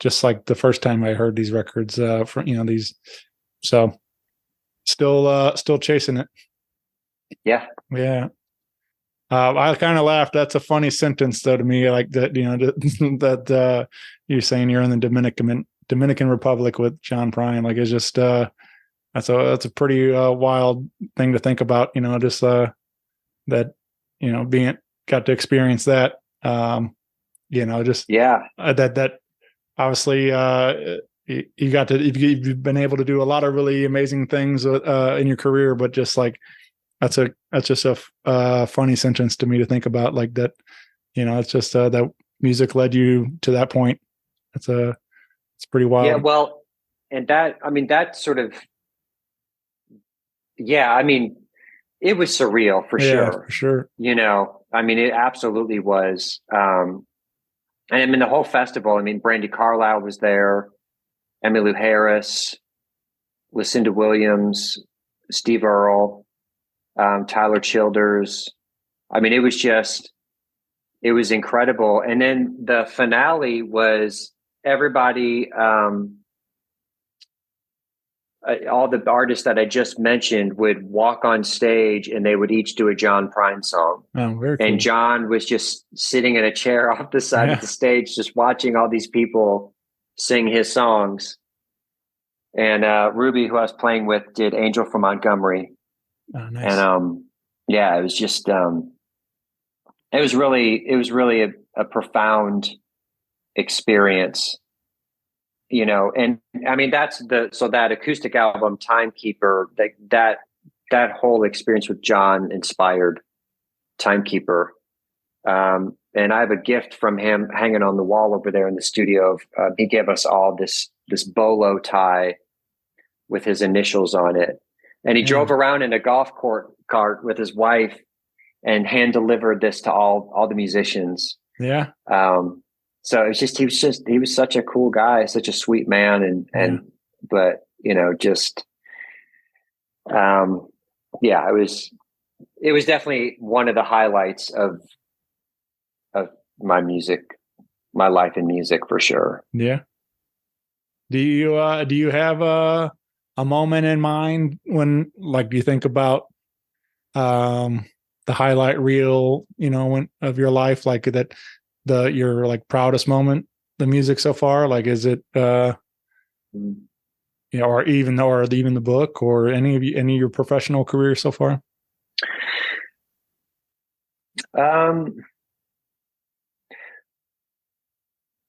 just like the first time I heard these records from these. So still chasing it. Yeah. I kind of laughed. That's a funny sentence though to me, like that. That you're saying you're in the Dominican Republic with John Prine. Like, it's just that's a pretty wild thing to think about, just that, got to experience that, just that obviously you've been able to do a lot of really amazing things in your career, but just like that's just a funny sentence to me to think about, like that, it's just that music led you to that point. It's pretty wild. Yeah, well, and that sort of, yeah, I mean, it was surreal for sure. For sure. It absolutely was. And I mean, the whole festival, Brandy Carlisle was there, Emmylou Harris, Lucinda Williams, Steve Earle, Tyler Childers. It was incredible. And then the finale was everybody, all the artists that I just mentioned would walk on stage and they would each do a John Prine song. Oh, very cool. And John was just sitting in a chair off the side of the stage, just watching all these people sing his songs. And Ruby, who I was playing with, did Angel from Montgomery. Oh, nice. And it was just, it was really a profound experience. And I mean, so that acoustic album, Timekeeper, that whole experience with John inspired Timekeeper. And I have a gift from him hanging on the wall over there in the studio. He gave us all this bolo tie with his initials on it. And he drove around in a golf cart with his wife and hand delivered this to all the musicians. Yeah. So he was such a cool guy, such a sweet man. But it was definitely one of the highlights of my life in music, for sure. Yeah. Do you have a moment in mind when, like, you think about the highlight reel, of your life, like that, your like proudest moment, the music so far? Like, is it or even the book, or any of your professional career so far?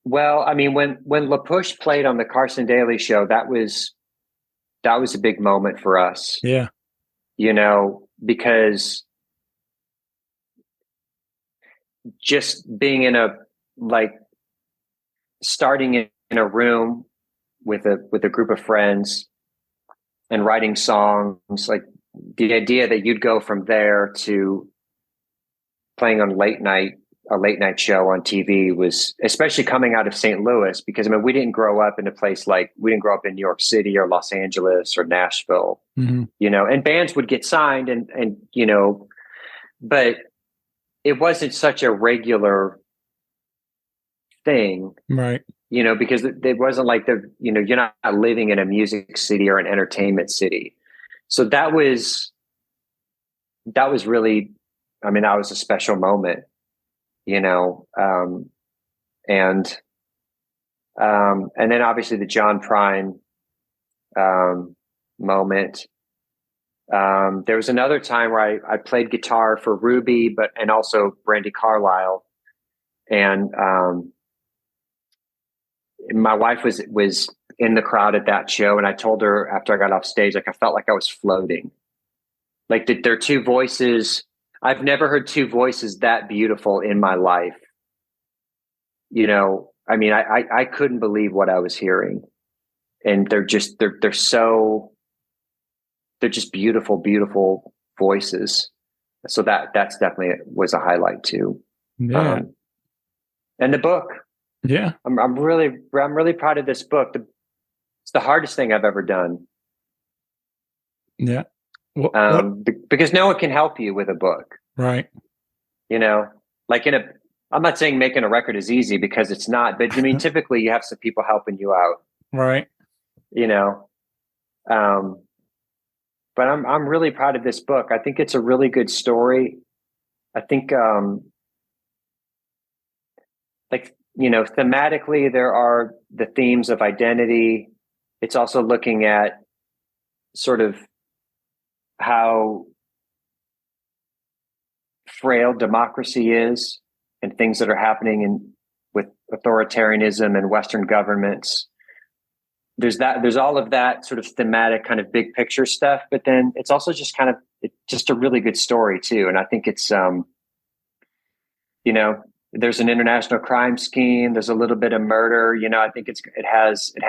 Well, I mean, when Lapush played on the Carson Daly Show, that was a big moment for us. Yeah. Because just being starting in a room with a group of friends and writing songs, like the idea that you'd go from there to playing on late night a late night show on TV was, especially coming out of St. Louis, because I mean, we didn't grow up in a place we didn't grow up in New York City or Los Angeles or Nashville, and bands would get signed and, but it wasn't such a regular thing. Right. Because it wasn't like you're not living in a music city or an entertainment city. So that was really, I mean, that was a special moment, and then obviously the John Prine moment. There was another time where I played guitar for Ruby, and also Brandi Carlile, and my wife was in the crowd at that show, and I told her after I got off stage, like I felt like I was floating. Like there are two voices. I've never heard two voices that beautiful in my life. I mean, I couldn't believe what I was hearing, and they're just beautiful, beautiful voices. So that's definitely was a highlight too. Yeah. And the book. Yeah. I'm really proud of this book. It's the hardest thing I've ever done. Yeah. Because no one can help you with a book. Right. Like I'm not saying making a record is easy, because it's not, but I mean, typically you have some people helping you out. Right. But I'm really proud of this book. I think it's a really good story. I think, thematically, there are the themes of identity. It's also looking at sort of how frail democracy is and things that are happening with authoritarianism and Western governments. There's all of that sort of thematic kind of big picture stuff, but then it's also just just a really good story too. And I think it's, there's an international crime scheme. There's a little bit of murder. I think it has it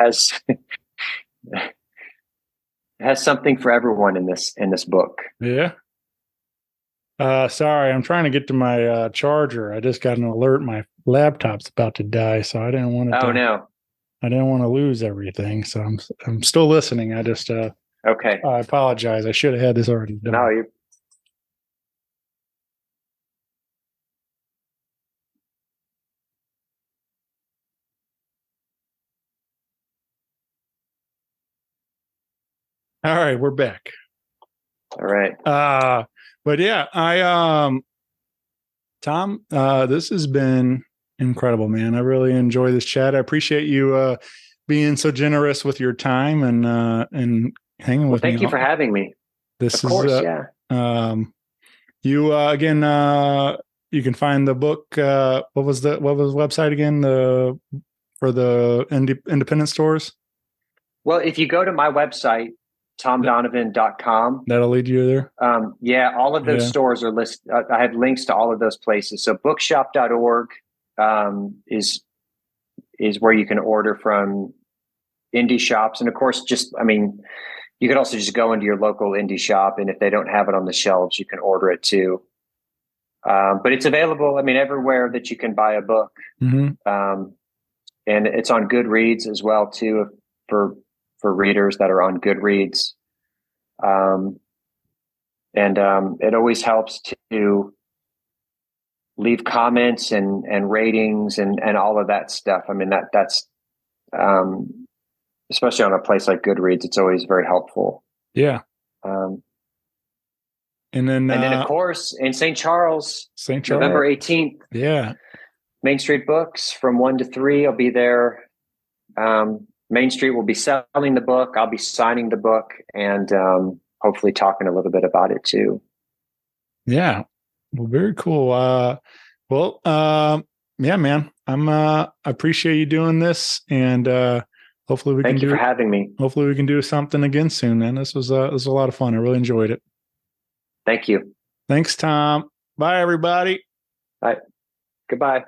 has something for everyone in this book. Yeah. Sorry, I'm trying to get to my charger. I just got an alert. My laptop's about to die, so I didn't want to. Oh no! I didn't want to lose everything, so I'm still listening. I just okay. I apologize. I should have had this already done. No, you. All right, we're back. All right. But yeah, Thom, this has been incredible, man. I really enjoy this chat. I appreciate you being so generous with your time and hanging with me. Thank you for having me. This of course, yeah. You again, you can find the book. What was the website again? For the independent stores. Well, if you go to my website, ThomDonovan.com. That'll lead you there. Yeah, all of those stores are listed. I have links to all of those places. So bookshop.org is where you can order from indie shops. And of course, you could also just go into your local indie shop, and if they don't have it on the shelves, you can order it too. But it's available, everywhere that you can buy a book. Mm-hmm. And it's on Goodreads as well too, for readers that are on Goodreads. It always helps to leave comments and ratings and all of that stuff. That's especially on a place like Goodreads, it's always very helpful. Yeah. And then of course in St. Charles, November 18th. Yeah. Main Street Books from 1 to 3. I'll be there. Main Street will be selling the book. I'll be signing the book and hopefully talking a little bit about it too. Yeah. Well, very cool. Yeah, man, I appreciate you doing this, and hopefully we Thank you for having me. Hopefully we can do something again soon, man. This was a lot of fun. I really enjoyed it. Thank you. Thanks, Thom. Bye, everybody. Bye. Goodbye.